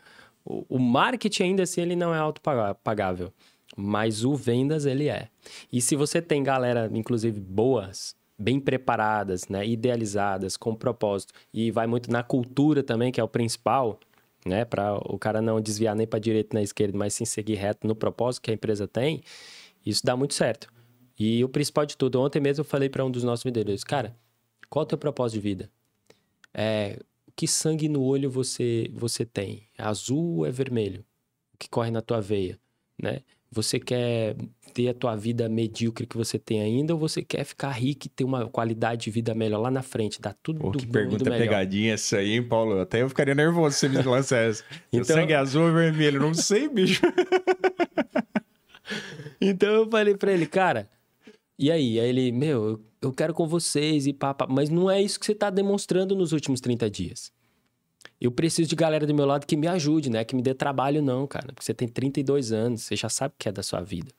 O marketing, ainda assim, ele não é autopagável, mas o vendas, ele é. E se você tem galera, inclusive, boas, bem preparadas, né, idealizadas, com propósito, e vai muito na cultura também, que é o principal, né, para o cara não desviar nem para a direita nem à esquerda, mas sim seguir reto no propósito que a empresa tem, isso dá muito certo. E o principal de tudo, ontem mesmo eu falei para um dos nossos vendedores, cara, qual é o teu propósito de vida? Que sangue no olho você tem? É azul ou é vermelho? O que corre na tua veia, né? Você quer ter a tua vida medíocre que você tem ainda ou você quer ficar rico e ter uma qualidade de vida melhor lá na frente? Dá tudo Pô, do que bom pergunta e do melhor. pegadinha essa aí, hein, Paulo? Até eu ficaria nervoso se você me lançar essa. Então... sangue é azul ou vermelho? Não sei, bicho. Então eu falei pra ele, cara... E aí? Aí ele, eu quero com vocês e pá, mas não é isso que você tá demonstrando nos últimos 30 dias. Eu preciso de galera do meu lado que me ajude, né? Que me dê trabalho não, cara. Porque você tem 32 anos, você já sabe o que é da sua vida.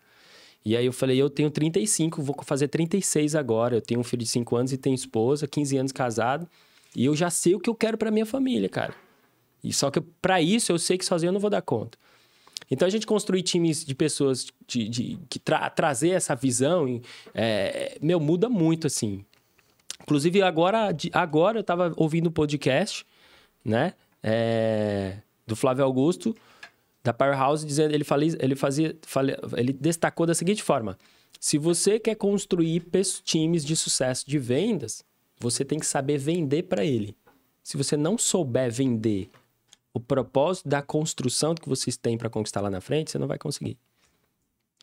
E aí eu falei, eu tenho 35, vou fazer 36 agora. Eu tenho um filho de 5 anos e tenho esposa, 15 anos casado. E eu já sei o que eu quero pra minha família, cara. E só que pra isso eu sei que sozinho eu não vou dar conta. Então a gente construir times de pessoas que trazer essa visão, muda muito, assim. Inclusive agora eu tava ouvindo um podcast, né? Do Flávio Augusto, da Powerhouse, dizendo, ele destacou da seguinte forma: se você quer construir times de sucesso de vendas, você tem que saber vender para ele. Se você não souber vender o propósito da construção que vocês têm para conquistar lá na frente, você não vai conseguir.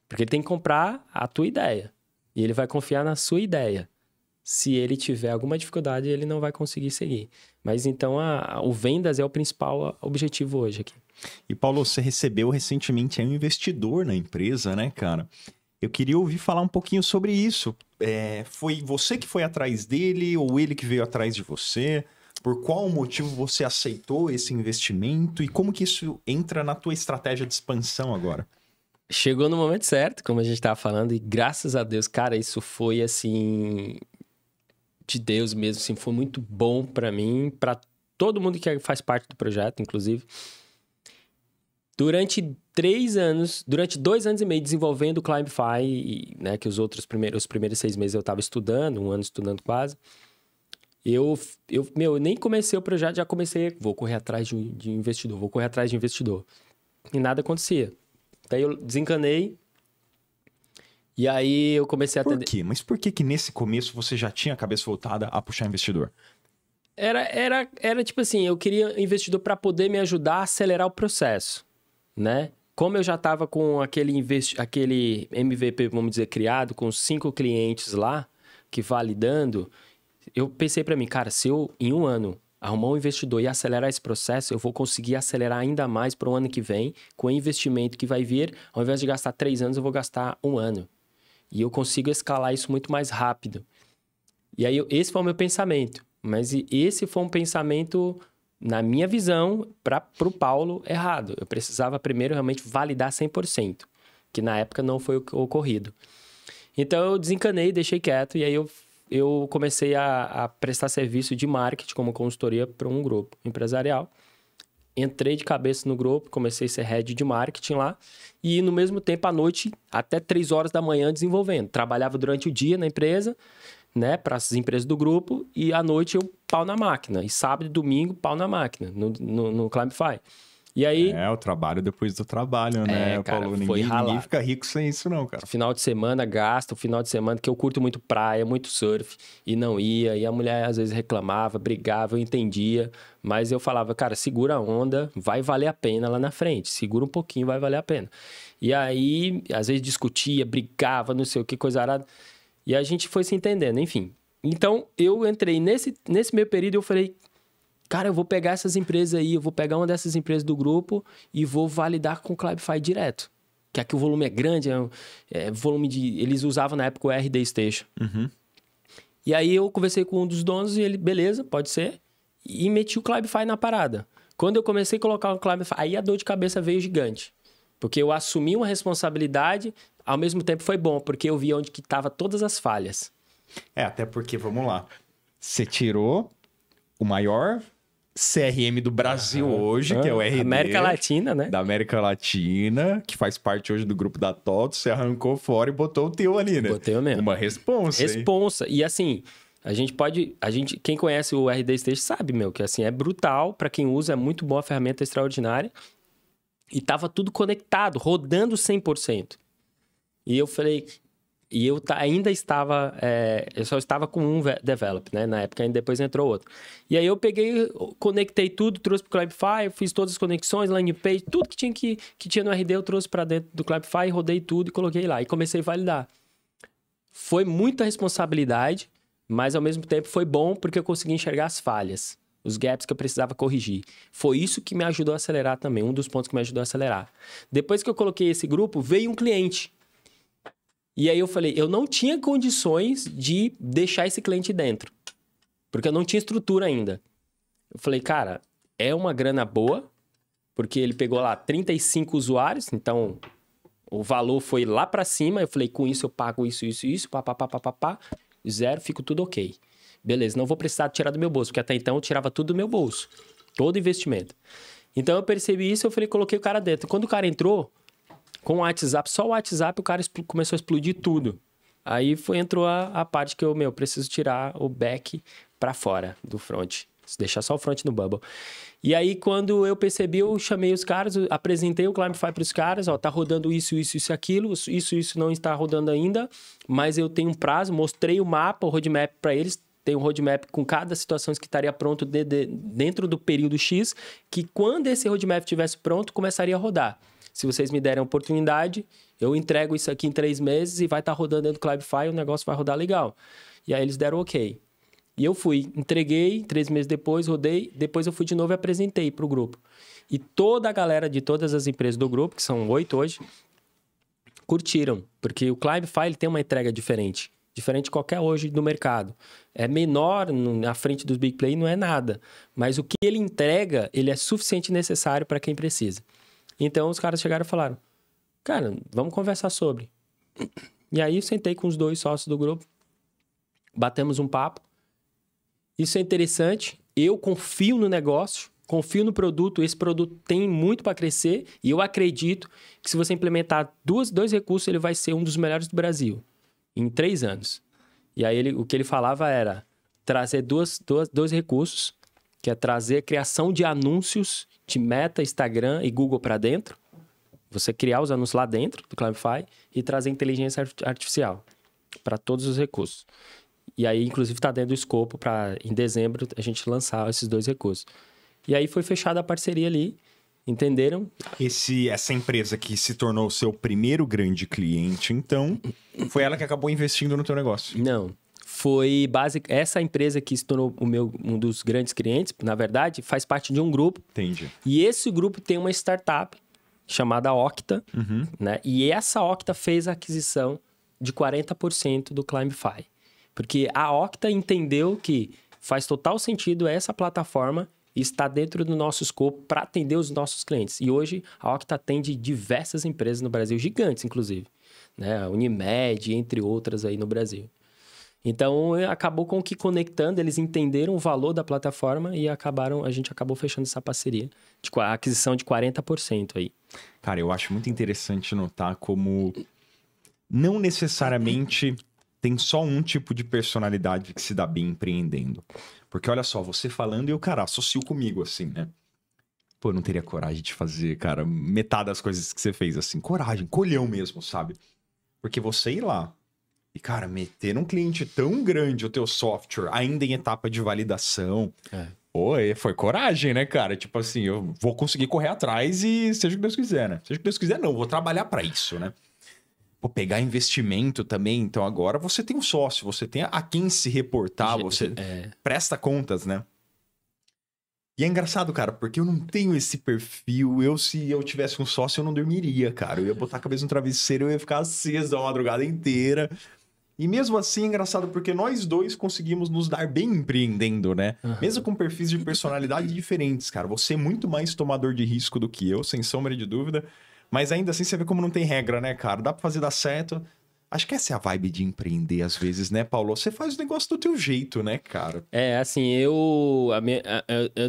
Porque ele tem que comprar a tua ideia e ele vai confiar na sua ideia. Se ele tiver alguma dificuldade, ele não vai conseguir seguir. Mas então o vendas é o principal objetivo hoje aqui. E Paulo, você recebeu recentemente um investidor na empresa, né, cara? Eu queria ouvir falar um pouquinho sobre isso. Foi você que foi atrás dele ou ele que veio atrás de você? Por qual motivo você aceitou esse investimento e como que isso entra na tua estratégia de expansão agora? Chegou no momento certo, como a gente estava falando, e graças a Deus, cara, isso foi assim... de Deus mesmo, assim, foi muito bom para mim, para todo mundo que faz parte do projeto, inclusive. Durante 2 anos e meio desenvolvendo o Climbify, né, que os primeiros 6 meses eu estava estudando, 1 ano estudando quase, eu nem comecei o projeto, já comecei, vou correr atrás de investidor, e nada acontecia. Daí eu desencanei, e aí eu comecei a atender... Por quê? Mas por que nesse começo você já tinha a cabeça voltada a puxar investidor? Era tipo assim, eu queria investidor para poder me ajudar a acelerar o processo, né? Como eu já estava com aquele MVP, vamos dizer, criado, com 5 clientes lá, que validando, eu pensei para mim, cara, se eu, em 1 ano, arrumar um investidor e acelerar esse processo, eu vou conseguir acelerar ainda mais para o ano que vem, com o investimento que vai vir, ao invés de gastar 3 anos, eu vou gastar 1 ano. E eu consigo escalar isso muito mais rápido. E aí, esse foi o meu pensamento. Mas esse foi um pensamento, na minha visão, para o Paulo, errado. Eu precisava primeiro realmente validar 100%, que na época não foi o ocorrido. Então, eu desencanei, deixei quieto, e aí eu comecei a prestar serviço de marketing como consultoria para um grupo empresarial. Entrei de cabeça no grupo, comecei a ser head de marketing lá. E no mesmo tempo, à noite, até 3 horas da manhã desenvolvendo. Trabalhava durante o dia na empresa, né, para as empresas do grupo. E à noite eu pau na máquina. E sábado e domingo, pau na máquina, no Climify. E aí... o trabalho depois do trabalho, né, cara, Paulo? foi Ninguém fica rico sem isso, não, cara. Final de semana, gasta o final de semana, que eu curto muito praia, muito surf, e não ia. E a mulher, às vezes, reclamava, brigava, eu entendia. Mas eu falava, cara, segura a onda, vai valer a pena lá na frente. Segura um pouquinho, vai valer a pena. E aí, às vezes, discutia, brigava, não sei o que, coisa arada. E a gente foi se entendendo, enfim. Então, eu entrei nesse meio período, eu falei... Cara, eu vou pegar essas empresas aí, eu vou pegar uma dessas empresas do grupo e vou validar com o Climify direto. Que aqui o volume é grande, volume de... Eles usavam na época o RD Station. Uhum. E aí eu conversei com um dos donos e ele, beleza, pode ser. E meti o Climify na parada. Quando eu comecei a colocar o Climify, aí a dor de cabeça veio gigante. Porque eu assumi uma responsabilidade, ao mesmo tempo foi bom, porque eu vi onde que estavam todas as falhas. Até porque, vamos lá, você tirou o maior... CRM do Brasil hoje, que é o RD. América Latina, né? Da América Latina, que faz parte hoje do grupo da TOTO. Você arrancou fora e botou o teu ali, né? Botei o mesmo. Uma responsa. Responsa. E assim, quem conhece o RD Station sabe, que assim, é brutal. Para quem usa, é muito boa, a ferramenta extraordinária. E tava tudo conectado, rodando 100%. E eu falei... E eu ainda estava... eu só estava com um develop, né? Na época, depois entrou outro. E aí eu peguei, conectei tudo, trouxe para o Climify, fiz todas as conexões, landing page, tudo que tinha no RD eu trouxe para dentro do Climify, rodei tudo e coloquei lá. E comecei a validar. Foi muita responsabilidade, mas ao mesmo tempo foi bom porque eu consegui enxergar as falhas, os gaps que eu precisava corrigir. Foi isso que me ajudou a acelerar também, um dos pontos que me ajudou a acelerar. Depois que eu coloquei esse grupo, veio um cliente. E aí eu falei, eu não tinha condições de deixar esse cliente dentro. Porque eu não tinha estrutura ainda. Eu falei, cara, é uma grana boa, porque ele pegou lá 35 usuários, então o valor foi lá para cima. Eu falei, com isso eu pago isso, pá, zero, fico tudo ok. Beleza, não vou precisar tirar do meu bolso, porque até então eu tirava tudo do meu bolso. Todo investimento. Então eu percebi isso, eu falei, coloquei o cara dentro. Quando o cara entrou... Com o WhatsApp, só o WhatsApp, o cara começou a explodir tudo. Aí entrou a parte que eu, preciso tirar o back para fora do front. Deixar só o front no Bubble. E aí, quando eu percebi, eu chamei os caras, apresentei o Climify para os caras, tá rodando isso, aquilo, isso não está rodando ainda, mas eu tenho um prazo, mostrei o mapa, o roadmap para eles, tem um roadmap com cada situação que estaria pronto dentro do período X, que quando esse roadmap estivesse pronto, começaria a rodar. Se vocês me derem a oportunidade, eu entrego isso aqui em 3 meses e vai estar rodando dentro do Climify e o negócio vai rodar legal. E aí eles deram ok. E eu fui, entreguei, 3 meses depois, rodei, depois eu fui de novo e apresentei para o grupo. E toda a galera de todas as empresas do grupo, que são 8 hoje, curtiram. Porque o Climify ele tem uma entrega diferente. Diferente de qualquer hoje do mercado. É menor, na frente dos Big Play não é nada. Mas o que ele entrega, ele é suficiente e necessário para quem precisa. Então, os caras chegaram e falaram, cara, vamos conversar sobre. E aí, eu sentei com os 2 sócios do grupo, batemos um papo. Isso é interessante, eu confio no negócio, confio no produto, esse produto tem muito para crescer e eu acredito que se você implementar 2 recursos, ele vai ser um dos melhores do Brasil, em 3 anos. E aí, o que ele falava era trazer dois recursos, que é trazer a criação de anúncios de Meta, Instagram e Google para dentro. Você criar os anúncios lá dentro do Climify e trazer inteligência artificial para todos os recursos. E aí, inclusive, está dentro do escopo para, em dezembro, a gente lançar esses 2 recursos. E aí foi fechada a parceria ali, entenderam? Essa empresa que se tornou o seu primeiro grande cliente, então, foi ela que acabou investindo no teu negócio? Não. Foi essa empresa que se tornou um dos grandes clientes, na verdade, faz parte de um grupo. Entendi. E esse grupo tem uma startup chamada Octa, né? E essa Octa fez a aquisição de 40% do Climify. Porque a Octa entendeu que faz total sentido essa plataforma estar dentro do nosso escopo para atender os nossos clientes. E hoje a Octa atende diversas empresas no Brasil, gigantes inclusive, né? A Unimed, entre outras aí no Brasil. Então, acabou com que conectando, eles entenderam o valor da plataforma e a gente acabou fechando essa parceria, a aquisição de 40% aí. Cara, eu acho muito interessante notar como não necessariamente tem só um tipo de personalidade que se dá bem empreendendo. Porque olha só, você falando e o cara associo comigo, assim, né? Pô, eu não teria coragem de fazer, cara, metade das coisas que você fez, assim. Coragem, colhão mesmo, sabe? Porque você ir lá e, cara, meter num cliente tão grande o teu software, ainda em etapa de validação... Pô, foi coragem, né, cara? Tipo assim, eu vou conseguir correr atrás e seja o que Deus quiser, né? Seja o que Deus quiser, não. Eu vou trabalhar pra isso, né? Pô, pegar investimento também. Então, agora você tem um sócio, você tem a quem se reportar, você presta contas, né? E é engraçado, cara, porque eu não tenho esse perfil. Se eu tivesse um sócio, eu não dormiria, cara. Eu ia botar a cabeça no travesseiro, eu ia ficar aceso a madrugada inteira. E mesmo assim é engraçado porque nós dois conseguimos nos dar bem empreendendo, né? Uhum. Mesmo com perfis de personalidade diferentes, cara. Você é muito mais tomador de risco do que eu, sem sombra de dúvida. Mas ainda assim você vê como não tem regra, né, cara? Dá pra fazer dar certo. Acho que essa é a vibe de empreender às vezes, né, Paulo? Você faz o negócio do teu jeito, né, cara? Assim, eu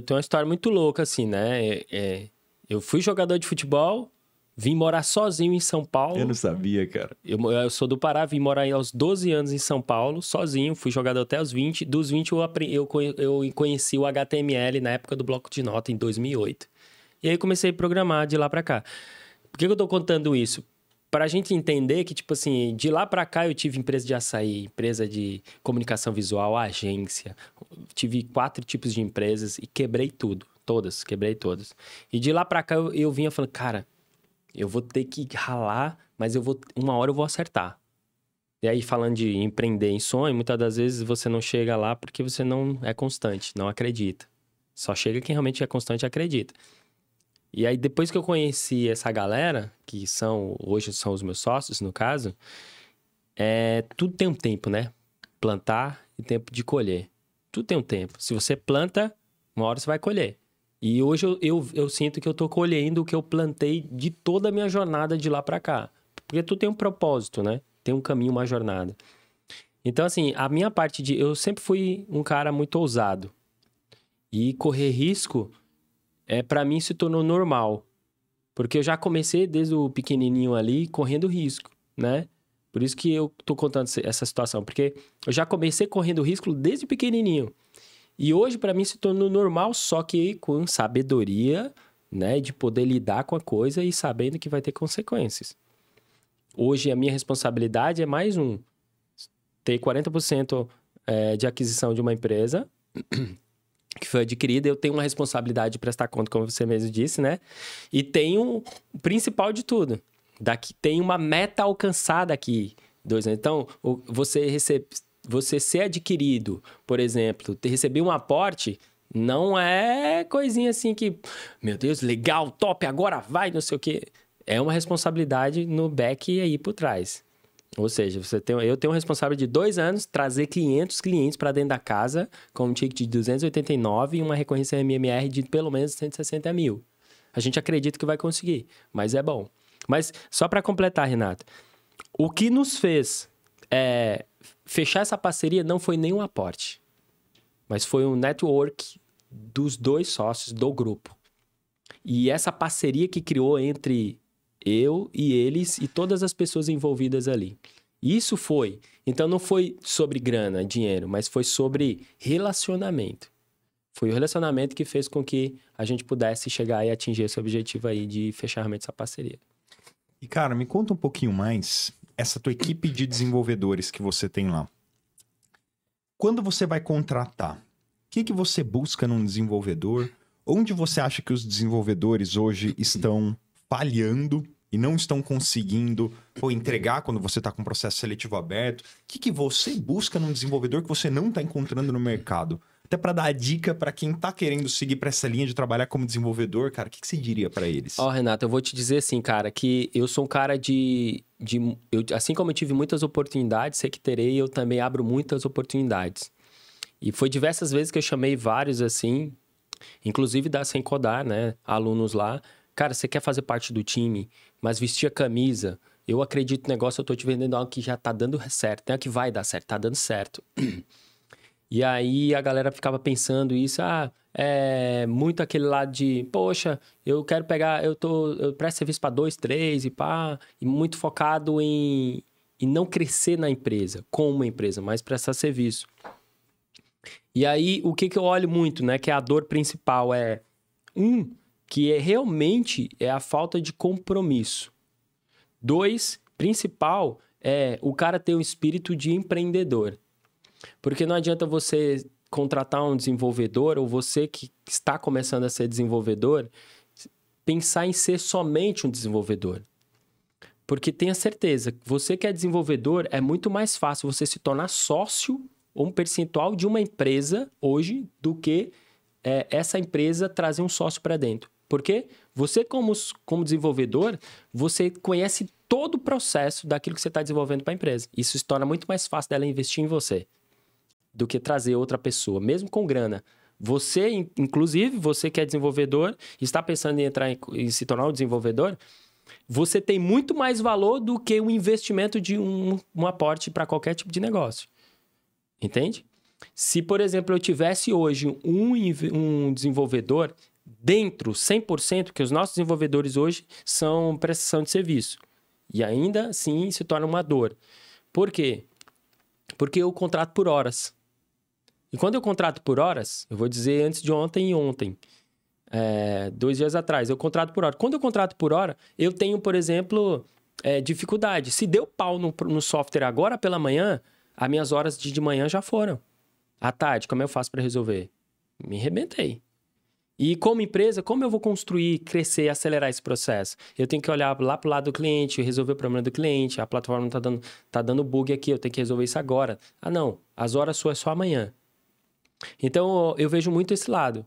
tenho uma história muito louca, assim, né? Eu fui jogador de futebol, vim morar sozinho em São Paulo. Eu não sabia, cara. Eu sou do Pará, vim morar aos 12 anos em São Paulo, sozinho. Fui jogador até os 20. Dos 20 eu conheci o HTML na época do bloco de nota, em 2008. E aí comecei a programar de lá pra cá. Por que eu tô contando isso? Pra gente entender que, tipo assim, de lá pra cá eu tive empresa de açaí, empresa de comunicação visual, agência. Tive 4 tipos de empresas e quebrei tudo. Quebrei todas. E de lá pra cá eu vinha falando, cara... Eu vou ter que ralar, mas uma hora eu vou acertar. E aí, falando de empreender em sonho, muitas das vezes você não chega lá porque você não é constante, não acredita. Só chega quem realmente é constante e acredita. E aí, depois que eu conheci essa galera, que hoje são os meus sócios, no caso, tudo tem um tempo, né? Plantar e tempo de colher. Tudo tem um tempo. Se você planta, uma hora você vai colher. E hoje eu sinto que eu tô colhendo o que eu plantei de toda a minha jornada de lá pra cá. Porque tu tem um propósito, né? Tem um caminho, uma jornada. Então, assim, a minha parte eu sempre fui um cara muito ousado. E correr risco, pra mim, se tornou normal. Porque eu já comecei desde o pequenininho ali, correndo risco, né? Por isso que eu tô contando essa situação. Porque eu já comecei correndo risco desde pequenininho. E hoje, para mim, se tornou normal, só que com sabedoria, né? De poder lidar com a coisa e sabendo que vai ter consequências. Hoje, a minha responsabilidade é mais ter 40% de aquisição de uma empresa que foi adquirida. Eu tenho uma responsabilidade de prestar conta, como você mesmo disse, né? E tenho o principal de tudo. Tem uma meta alcançada aqui. 2 anos. Então, você ser adquirido, por exemplo, receber um aporte, não é coisinha assim que, meu Deus, legal, top, agora vai, não sei o quê. É uma responsabilidade no back e aí por trás. Ou seja, eu tenho uma responsabilidade de 2 anos, trazer 500 clientes para dentro da casa com um ticket de 289 e uma recorrência MMR de pelo menos 160 mil. A gente acredita que vai conseguir, mas é bom. Mas só para completar, Renato, o que nos fez... fechar essa parceria não foi nenhum aporte, mas foi um network dos 2 sócios do grupo. E essa parceria que criou entre eu e eles e todas as pessoas envolvidas ali. Isso foi. Então não foi sobre grana, dinheiro, mas foi sobre relacionamento. Foi o relacionamento que fez com que a gente pudesse chegar e atingir esse objetivo aí de fechar realmente essa parceria. E cara, me conta um pouquinho mais... essa tua equipe de desenvolvedores que você tem lá. Quando você vai contratar, o que você busca num desenvolvedor? Onde você acha que os desenvolvedores hoje estão falhando e não estão conseguindo entregar quando você está com um processo seletivo aberto? O que você busca num desenvolvedor que você não está encontrando no mercado? Até para dar a dica para quem está querendo seguir para essa linha de trabalhar como desenvolvedor, cara, o que você diria para eles? Renato, eu vou te dizer assim, cara, que eu sou um cara assim como eu tive muitas oportunidades, sei que terei, eu também abro muitas oportunidades. E foi diversas vezes que eu chamei vários, assim, inclusive da Sem Codar, né? Alunos lá. Cara, você quer fazer parte do time, mas vestir a camisa eu acredito no negócio, eu tô te vendendo algo que já tá dando certo, não é que vai dar certo, tá dando certo. E aí a galera ficava pensando isso, muito aquele lado de, poxa, eu quero pegar, eu presto serviço para 2, 3 e pá, e muito focado em não crescer na empresa, com uma empresa, mas prestar serviço. E aí, o que eu olho muito, né, que é a dor principal que realmente é a falta de compromisso. 2, principal, é o cara ter um espírito de empreendedor. Porque não adianta você contratar um desenvolvedor ou você que está começando a ser desenvolvedor pensar em ser somente um desenvolvedor. Porque tenha certeza, você que é desenvolvedor, é muito mais fácil você se tornar sócio ou um percentual de uma empresa hoje do que essa empresa trazer um sócio para dentro. Porque você, como desenvolvedor, você conhece todo o processo daquilo que você está desenvolvendo para a empresa. Isso se torna muito mais fácil dela investir em você do que trazer outra pessoa, mesmo com grana. Você, inclusive, você que é desenvolvedor, está pensando em se tornar um desenvolvedor, você tem muito mais valor do que o investimento de um aporte para qualquer tipo de negócio. Entende? Se, por exemplo, eu tivesse hoje um desenvolvedor dentro 100%, que os nossos desenvolvedores hoje são prestação de serviço. E ainda assim se torna uma dor. Por quê? Porque eu contrato por horas. E quando eu contrato por horas, eu vou dizer antes de ontem e ontem, 2 dias atrás, eu contrato por hora. Quando eu contrato por hora, eu tenho, por exemplo, dificuldade. Se deu pau no software agora pela manhã, as minhas horas de manhã já foram. À tarde, como eu faço para resolver? Me arrebentei. E como empresa, como eu vou construir, crescer, acelerar esse processo? Eu tenho que olhar lá para o lado do cliente, resolver o problema do cliente, a plataforma tá dando bug aqui, eu tenho que resolver isso agora. Ah, não, as horas suas é só amanhã. Então, eu vejo muito esse lado.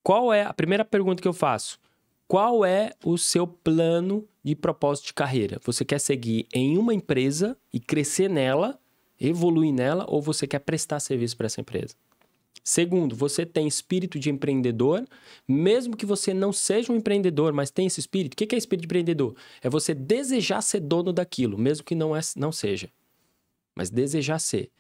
Qual é a primeira pergunta que eu faço? Qual é o seu plano de propósito de carreira? Você quer seguir em uma empresa e crescer nela, evoluir nela, ou você quer prestar serviço para essa empresa? Segundo, você tem espírito de empreendedor, mesmo que você não seja um empreendedor, mas tem esse espírito. O que é espírito de empreendedor? É você desejar ser dono daquilo, mesmo que não seja, mas desejar ser.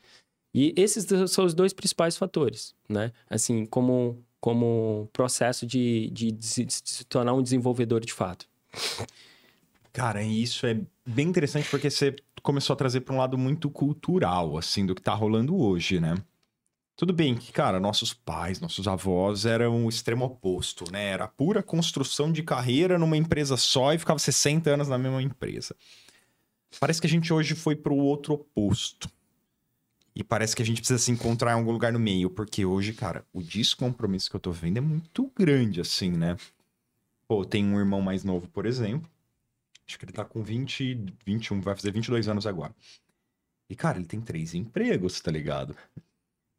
E esses são os 2 principais fatores, né? Assim, como processo de se tornar um desenvolvedor de fato. Cara, isso é bem interessante porque você começou a trazer para um lado muito cultural, assim, do que tá rolando hoje, né? Tudo bem que, cara, nossos pais, nossos avós eram o extremo oposto, né? Era pura construção de carreira numa empresa só e ficava 60 anos na mesma empresa. Parece que a gente hoje foi pro outro oposto. E parece que a gente precisa se encontrar em algum lugar no meio, porque hoje, cara, o descompromisso que eu tô vendo é muito grande, assim, né? Pô, tem um irmão mais novo, por exemplo. Acho que ele tá com 21, vai fazer 22 anos agora. E, cara, ele tem 3 empregos, tá ligado?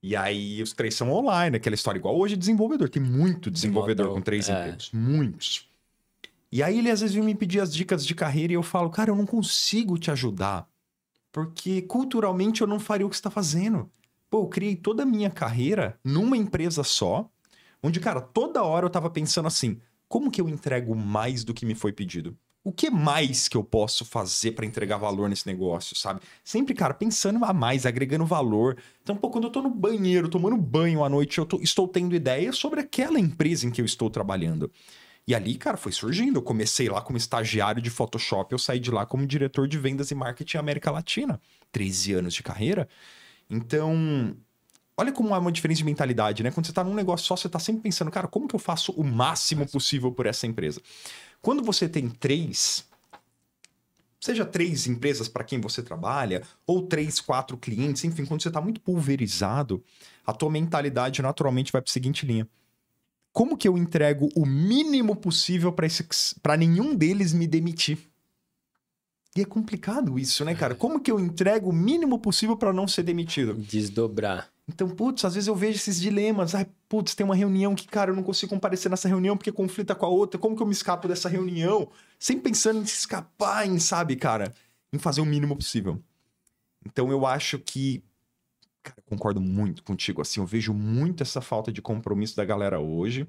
E aí, os 3 são online, aquela história igual hoje, desenvolvedor. Tem muito desenvolvedor com 3 empregos. Muitos. E aí, ele às vezes vem me pedir as dicas de carreira e eu falo, cara, eu não consigo te ajudar. Porque culturalmente eu não faria o que você tá fazendo. Pô, eu criei toda a minha carreira numa empresa só, onde, cara, toda hora eu tava pensando assim, como que eu entrego mais do que me foi pedido? O que mais que eu posso fazer para entregar valor nesse negócio, sabe? Sempre, cara, pensando a mais, agregando valor. Então, pô, quando eu tô no banheiro, tomando banho à noite, estou tendo ideias sobre aquela empresa em que eu estou trabalhando. E ali, cara, foi surgindo. Eu comecei lá como estagiário de Photoshop, eu saí de lá como diretor de vendas e marketing América Latina. 13 anos de carreira. Então, olha como há uma diferença de mentalidade, né? Quando você tá num negócio só, você tá sempre pensando, cara, como que eu faço o máximo possível por essa empresa? Quando você tem 3, seja 3 empresas para quem você trabalha, ou 3, 4 clientes, enfim, quando você tá muito pulverizado, a tua mentalidade naturalmente vai para a seguinte linha. Como que eu entrego o mínimo possível para nenhum deles me demitir? E é complicado isso, né, cara? Como que eu entrego o mínimo possível para não ser demitido? Desdobrar. Então, putz, às vezes eu vejo esses dilemas. Ai, putz, tem uma reunião que, cara, eu não consigo comparecer nessa reunião porque conflita com a outra. Como que eu me escapo dessa reunião? Sempre pensando em se escapar, em, sabe, cara? Em fazer o mínimo possível. Então, eu acho que... Cara, eu concordo muito contigo, assim, eu vejo muito essa falta de compromisso da galera hoje.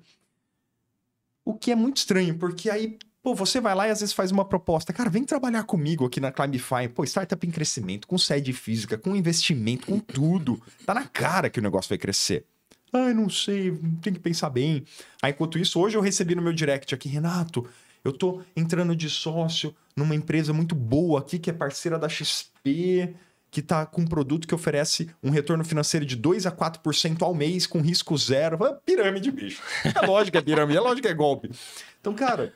O que é muito estranho, porque aí Pô, você vai lá e às vezes faz uma proposta. Cara, vem trabalhar comigo aqui na Climify. Pô, startup em crescimento, com sede física, com investimento, com tudo. Tá na cara que o negócio vai crescer. Ai, não sei, tem que pensar bem. Aí, enquanto isso, hoje eu recebi no meu direct aqui, Renato, eu tô entrando de sócio numa empresa muito boa aqui, que é parceira da XP, que tá com um produto que oferece um retorno financeiro de 2 a 4% ao mês, com risco zero. Pirâmide, bicho. É lógico que é pirâmide, é lógico que é golpe. Então, cara...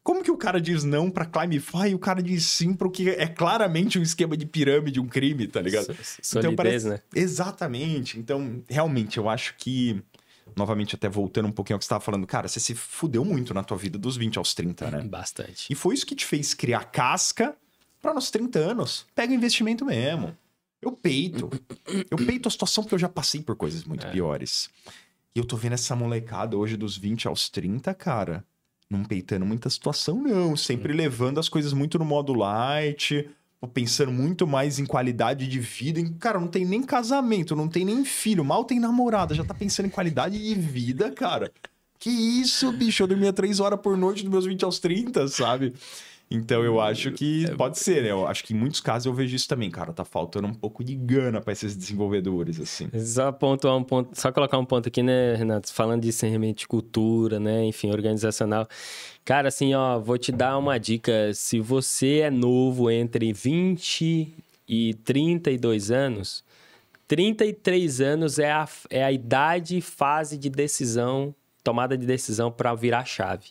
Como que o cara diz não pra Climify e o cara diz sim pro que é claramente um esquema de pirâmide, um crime, tá ligado? Solidez, então, parece... né? Exatamente. Então, realmente, eu acho que... Novamente, até voltando um pouquinho ao que você estava falando. Cara, você se fudeu muito na tua vida dos 20 aos 30, né? Bastante. E foi isso que te fez criar casca para nos 30 anos. Pega o investimento mesmo. Eu peito a situação porque eu já passei por coisas muito piores. E eu tô vendo essa molecada hoje dos 20 aos 30, cara... Não peitando muita situação, não. Sempre levando as coisas muito no modo light, pensando muito mais em qualidade de vida. Cara, não tem nem casamento, não tem nem filho, mal tem namorada, já tá pensando em qualidade de vida, cara. Que isso, bicho? Eu dormia 3 horas por noite dos meus 20 aos 30, sabe? Então eu acho que pode ser, né? Eu acho que em muitos casos eu vejo isso também, cara. Tá faltando um pouco de gana pra esses desenvolvedores, assim. Só colocar um ponto aqui, né, Renato? Falando de realmente de cultura, né? Enfim, organizacional. Cara, assim, ó, vou te dar uma dica. Se você é novo entre 20 e 32 anos, 33 anos é a idade, fase de decisão, tomada de decisão para virar a chave.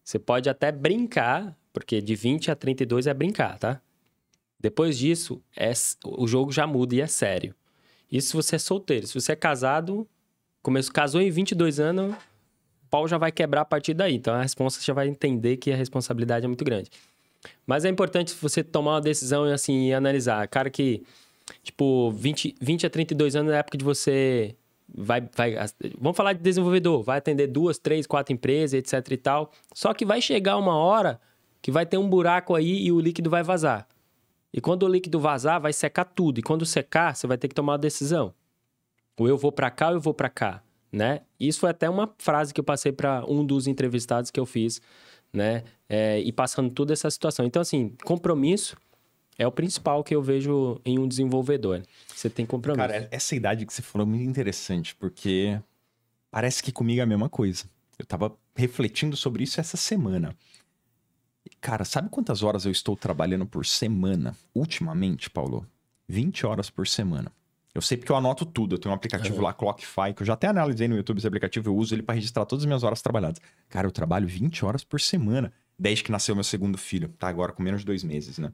Você pode até brincar, porque de 20 a 32 é brincar, tá? Depois disso, o jogo já muda e é sério. Isso se você é solteiro. Se você é casado, casou em 22 anos, o pau já vai quebrar a partir daí. Então, a resposta já vai entender que a responsabilidade é muito grande. Mas é importante você tomar uma decisão assim, e analisar. Cara que, tipo, 20 a 32 anos é a época de você... Vamos falar de desenvolvedor. Vai atender 2, 3, 4 empresas, etc e tal. Só que vai chegar uma hora que vai ter um buraco aí e o líquido vai vazar. E quando o líquido vazar, vai secar tudo. E quando secar, você vai ter que tomar uma decisão. Ou eu vou para cá ou eu vou para cá, né? Isso foi até uma frase que eu passei para um dos entrevistados que eu fiz, né? E passando toda essa situação. Então, assim, compromisso é o principal que eu vejo em um desenvolvedor. Você tem compromisso. Cara, essa idade que você falou é muito interessante, porque parece que comigo é a mesma coisa. Eu tava refletindo sobre isso essa semana. Cara, sabe quantas horas eu estou trabalhando por semana? Ultimamente, Paulo? 20 horas por semana. Eu sei porque eu anoto tudo. Eu tenho um aplicativo lá, Clockify, que eu já até analisei no YouTube esse aplicativo. Eu uso ele para registrar todas as minhas horas trabalhadas. Cara, eu trabalho 20 horas por semana. Desde que nasceu meu segundo filho. Tá agora com menos de 2 meses, né?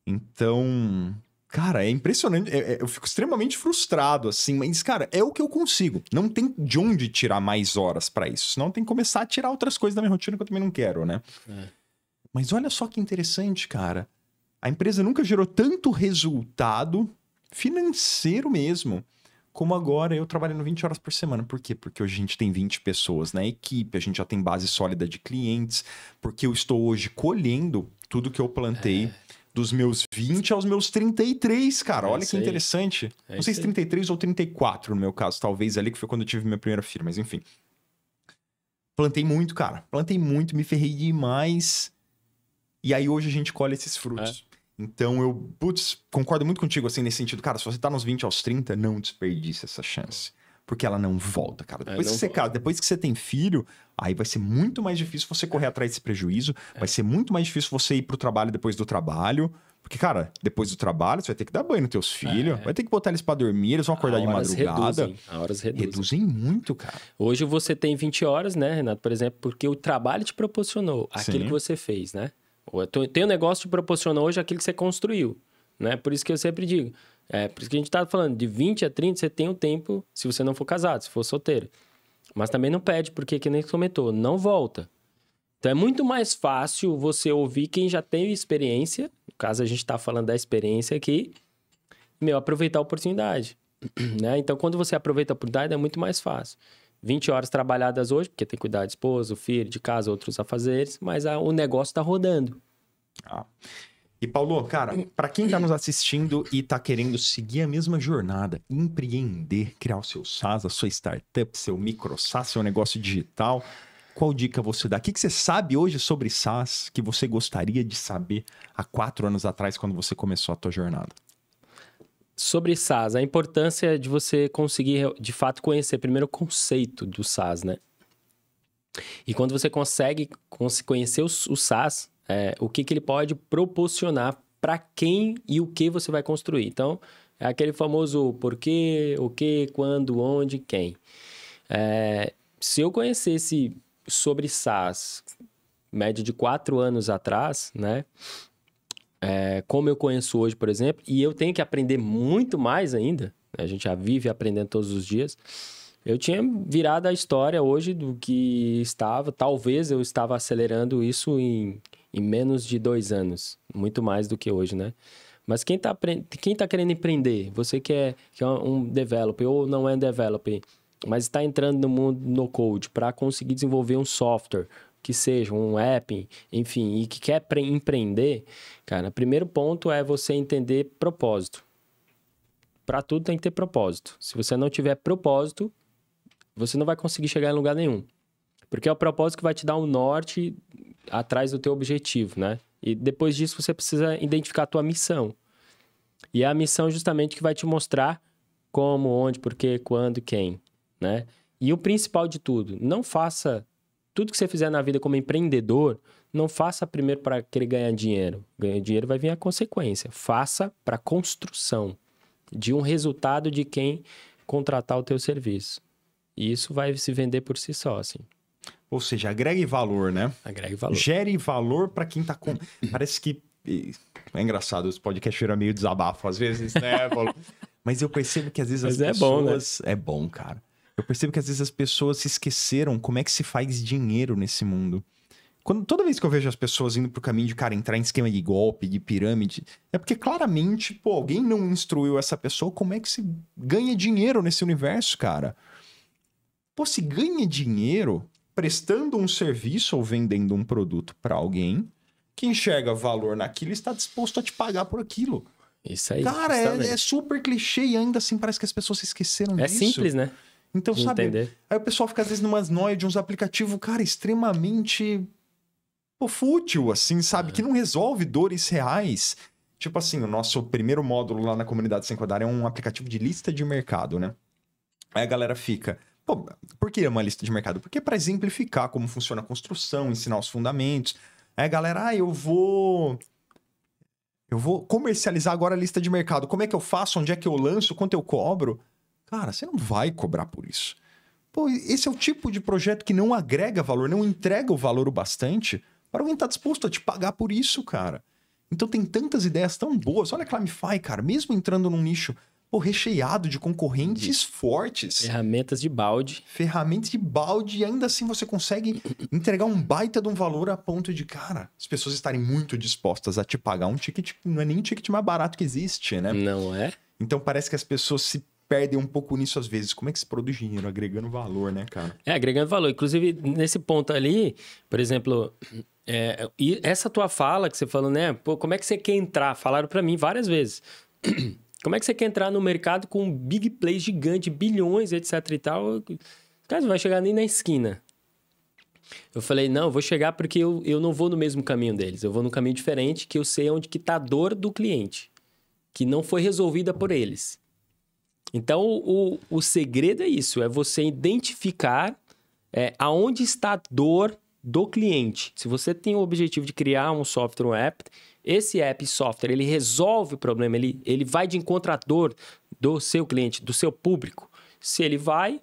Então... Cara, é impressionante. Eu fico extremamente frustrado, assim. Mas, cara, é o que eu consigo. Não tem de onde tirar mais horas para isso. Senão tem que começar a tirar outras coisas da minha rotina que eu também não quero, né? Mas olha só que interessante, cara. A empresa nunca gerou tanto resultado financeiro mesmo, como agora eu trabalhando 20 horas por semana. Por quê? Porque hoje a gente tem 20 pessoas na equipe, a gente já tem base sólida de clientes, porque eu estou hoje colhendo tudo que eu plantei dos meus 20 aos meus 33, cara. Olha que interessante. Não sei se 33 ou 34 no meu caso, talvez ali, que foi quando eu tive minha primeira filha, mas enfim. Plantei muito, cara. Plantei muito, me ferrei demais. E aí hoje a gente colhe esses frutos. Então eu, concordo muito contigo assim nesse sentido. Cara, se você tá nos 20 aos 30, não desperdice essa chance. Porque ela não volta, cara. Depois que você tem filho, aí vai ser muito mais difícil você correr atrás desse prejuízo. Vai ser muito mais difícil você ir pro trabalho depois do trabalho. Porque, cara, depois do trabalho, você vai ter que dar banho nos teus filhos. Vai ter que botar eles pra dormir, eles vão acordar de madrugada. A horas reduzem. Reduzem muito, cara. Hoje você tem 20 horas, né, Renato? Por exemplo, porque o trabalho te proporcionou aquilo que você fez, né? O teu negócio te proporcionou hoje aquilo que você construiu, né? Por isso que eu sempre digo. Por isso que a gente tá falando, de 20 a 30, você tem o tempo, se você não for casado, se for solteiro. Mas também não pede, porque, que nem você comentou, não volta. Então, é muito mais fácil você ouvir quem já tem experiência, no caso, a gente tá falando da experiência aqui, aproveitar a oportunidade, né? Então, quando você aproveita a oportunidade, é muito mais fácil. 20 horas trabalhadas hoje, porque tem que cuidar de esposo, filho, de casa, outros afazeres, mas o negócio tá rodando. E, Paulo, cara, para quem tá nos assistindo e tá querendo seguir a mesma jornada, empreender, criar o seu SaaS, a sua startup, seu micro SaaS, seu negócio digital, qual dica você dá? O que você sabe hoje sobre SaaS que você gostaria de saber há 4 anos atrás, quando você começou a tua jornada? Sobre SaaS, a importância de você conseguir, de fato, conhecer primeiro o conceito do SaaS, né? E quando você consegue conhecer o SaaS, o que ele pode proporcionar para quem e o que você vai construir. Então, é aquele famoso porquê, o que, quando, onde, quem. Se eu conhecesse sobre SaaS, média de 4 anos atrás, né? Como eu conheço hoje, por exemplo, e eu tenho que aprender muito mais ainda, né? A gente já vive aprendendo todos os dias. Eu tinha virado a história hoje do que estava, talvez eu estava acelerando isso em menos de 2 anos, muito mais do que hoje, né? Mas quem tá querendo empreender, você que é um developer ou não é um developer, mas está entrando no mundo no code para conseguir desenvolver um software, que seja um app, enfim, e que quer empreender, cara, o primeiro ponto é você entender propósito. Para tudo tem que ter propósito. Se você não tiver propósito, você não vai conseguir chegar em lugar nenhum. Porque é o propósito que vai te dar um norte atrás do teu objetivo, né? E depois disso você precisa identificar a tua missão. E é a missão justamente que vai te mostrar como, onde, porquê, quando, quem, né? E o principal de tudo, não faça tudo que você fizer na vida como empreendedor, não faça primeiro para querer ganhar dinheiro. Ganhar dinheiro vai vir a consequência. Faça para construção de um resultado de quem contratar o teu serviço. E isso vai se vender por si só, assim. Ou seja, agregue valor, né? Agregue valor. Gere valor para quem tá com... Parece que... É engraçado, os podcasts viram meio desabafo às vezes, né, Paulo? Mas eu percebo que às vezes as pessoas... Bom, né? É bom, cara. Eu percebo que às vezes as pessoas se esqueceram como é que se faz dinheiro nesse mundo. Toda vez que eu vejo as pessoas indo pro caminho de, cara, entrar em esquema de golpe, de pirâmide, é porque claramente, pô, alguém não instruiu essa pessoa como é que se ganha dinheiro nesse universo, cara. Pô, se ganha dinheiro prestando um serviço ou vendendo um produto para alguém que enxerga valor naquilo e está disposto a te pagar por aquilo. Isso aí. Cara, é super clichê e ainda assim parece que as pessoas se esqueceram disso. É simples, né? Então, de sabe, entender. Aí o pessoal fica às vezes numas noias de uns aplicativos, cara, extremamente fútil, assim, sabe? Que não resolve dores reais. Tipo assim, o nosso primeiro módulo lá na comunidade Sem Codar é um aplicativo de lista de mercado, né? Aí a galera fica... Pô, por que uma lista de mercado? Porque é para exemplificar como funciona a construção, ensinar os fundamentos. Aí a galera, eu vou comercializar agora a lista de mercado. Como é que eu faço? Onde é que eu lanço? Quanto eu cobro? Cara, você não vai cobrar por isso. Pô, esse é o tipo de projeto que não agrega valor, não entrega o valor o bastante para alguém estar disposto a te pagar por isso, cara. Então tem tantas ideias tão boas. Olha a Climify, cara, mesmo entrando num nicho recheado de concorrentes fortes. Ferramentas de balde. Ferramentas de balde e ainda assim você consegue entregar um baita de um valor a ponto de, cara, as pessoas estarem muito dispostas a te pagar um ticket, não é nem o ticket mais barato que existe, né? Não é? Então parece que as pessoas se perdem um pouco nisso às vezes. Como é que se produz dinheiro? Agregando valor, né, cara? Agregando valor. Inclusive, nesse ponto ali, por exemplo, e essa tua fala que você falou, né? Pô, como é que você quer entrar? Falaram pra mim várias vezes. Como é que você quer entrar no mercado com big plays gigante, bilhões, etc e tal? Cara, não vai chegar nem na esquina. Eu falei, não, eu vou chegar porque eu não vou no mesmo caminho deles. Eu vou num caminho diferente, que eu sei onde que tá a dor do cliente, que não foi resolvida por eles. Então, o segredo é isso, é você identificar aonde está a dor do cliente. Se você tem o objetivo de criar um software, um app, esse app software, ele resolve o problema, ele vai de encontro à dor do seu cliente, do seu público. Se ele vai,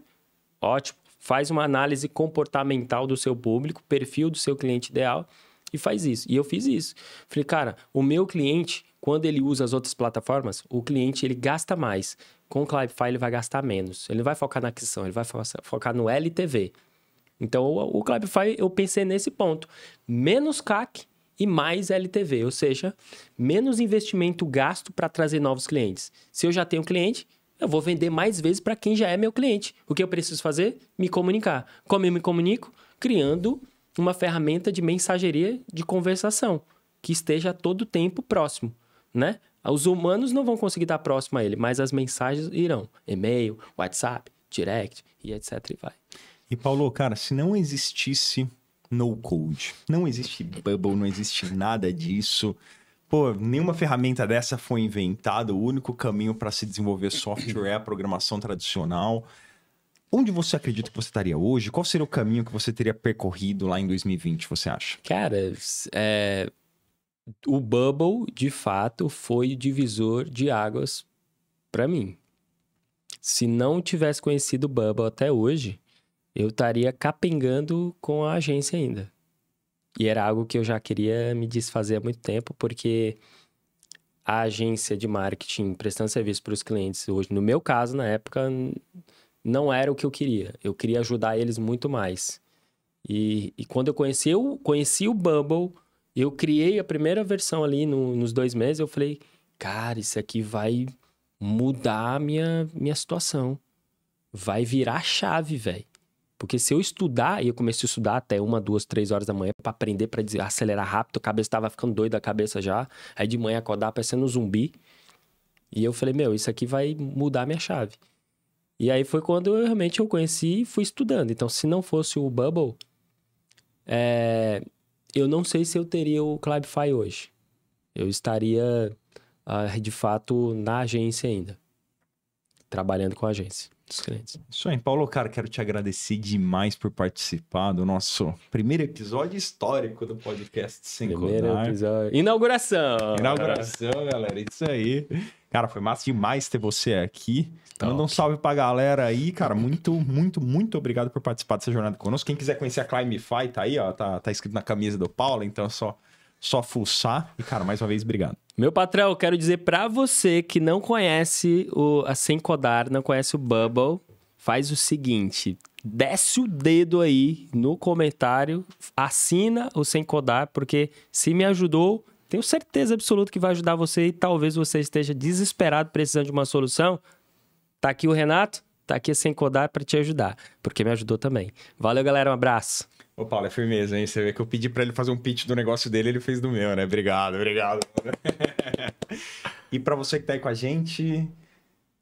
ótimo, faz uma análise comportamental do seu público, perfil do seu cliente ideal e faz isso. E eu fiz isso. Falei, cara, o meu cliente, quando ele usa as outras plataformas, o cliente ele gasta mais. Com o Climify ele vai gastar menos. Ele não vai focar na aquisição, ele vai focar no LTV. Então, o Climify, eu pensei nesse ponto. Menos CAC e mais LTV, ou seja, menos investimento gasto para trazer novos clientes. Se eu já tenho cliente, eu vou vender mais vezes para quem já é meu cliente. O que eu preciso fazer? Me comunicar. Como eu me comunico? Criando uma ferramenta de mensageria de conversação que esteja a todo tempo próximo, né? Os humanos não vão conseguir estar próximo a ele, mas as mensagens irão. E-mail, WhatsApp, direct e etc. e vai. E Paulo, cara, se não existisse no code, não existe Bubble, não existe nada disso. Pô, nenhuma ferramenta dessa foi inventada. O único caminho para se desenvolver software é a programação tradicional. Onde você acredita que você estaria hoje? Qual seria o caminho que você teria percorrido lá em 2020, você acha? Cara, o Bubble, de fato, foi o divisor de águas para mim. Se não tivesse conhecido o Bubble até hoje, eu estaria capengando com a agência ainda. E era algo que eu já queria me desfazer há muito tempo, porque a agência de marketing prestando serviço para os clientes hoje, no meu caso, na época, não era o que eu queria. Eu queria ajudar eles muito mais. E quando eu conheci o Bubble, eu criei a primeira versão ali nos 2 meses, eu falei, cara, isso aqui vai mudar a minha situação. Vai virar a chave, velho. Porque se eu estudar, e eu comecei a estudar até 1, 2, 3 horas da manhã para aprender, para acelerar rápido, a cabeça estava ficando doida, a cabeça já. Aí de manhã acordar parecendo um zumbi. E eu falei, isso aqui vai mudar a minha chave. E aí foi quando eu conheci e fui estudando. Então, se não fosse o Bubble, eu não sei se eu teria o Cloudify hoje. Eu estaria, de fato, na agência ainda. Trabalhando com a agência dos clientes. Isso aí, Paulo, cara, quero te agradecer demais por participar do nosso primeiro episódio histórico do podcast Sem Codar. Inauguração, galera, isso aí. Cara, foi massa demais ter você aqui. Top. Manda um salve pra galera aí, cara. Muito, muito, muito obrigado por participar dessa jornada conosco. Quem quiser conhecer a Climify, tá aí, ó. Tá escrito na camisa do Paulo, então é só fuçar. E, cara, mais uma vez, obrigado. Meu patrão, eu quero dizer pra você que não conhece a Sem Codar, não conhece o Bubble, faz o seguinte, desce o dedo aí no comentário, assina o Sem Codar, porque se me ajudou, tenho certeza absoluta que vai ajudar você e talvez você esteja desesperado precisando de uma solução. Tá aqui o Renato, tá aqui a Sem Codar pra te ajudar, porque me ajudou também. Valeu, galera, um abraço. Ô, Paulo, é firmeza, hein? Você vê que eu pedi pra ele fazer um pitch do negócio dele, ele fez do meu, né? Obrigado. E pra você que tá aí com a gente,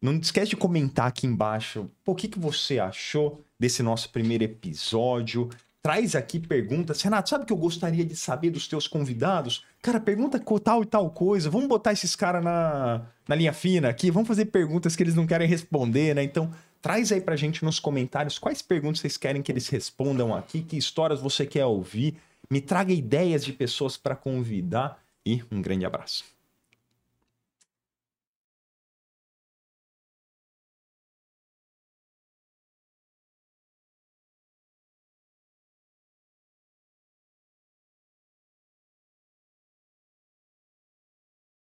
não esquece de comentar aqui embaixo o que você achou desse nosso primeiro episódio. Traz aqui perguntas. Renato, sabe o que eu gostaria de saber dos teus convidados? Cara, pergunta tal e tal coisa. Vamos botar esses caras na linha fina aqui. Vamos fazer perguntas que eles não querem responder, né? Então, traz aí pra gente nos comentários quais perguntas vocês querem que eles respondam aqui, que histórias você quer ouvir. Me traga ideias de pessoas para convidar e um grande abraço.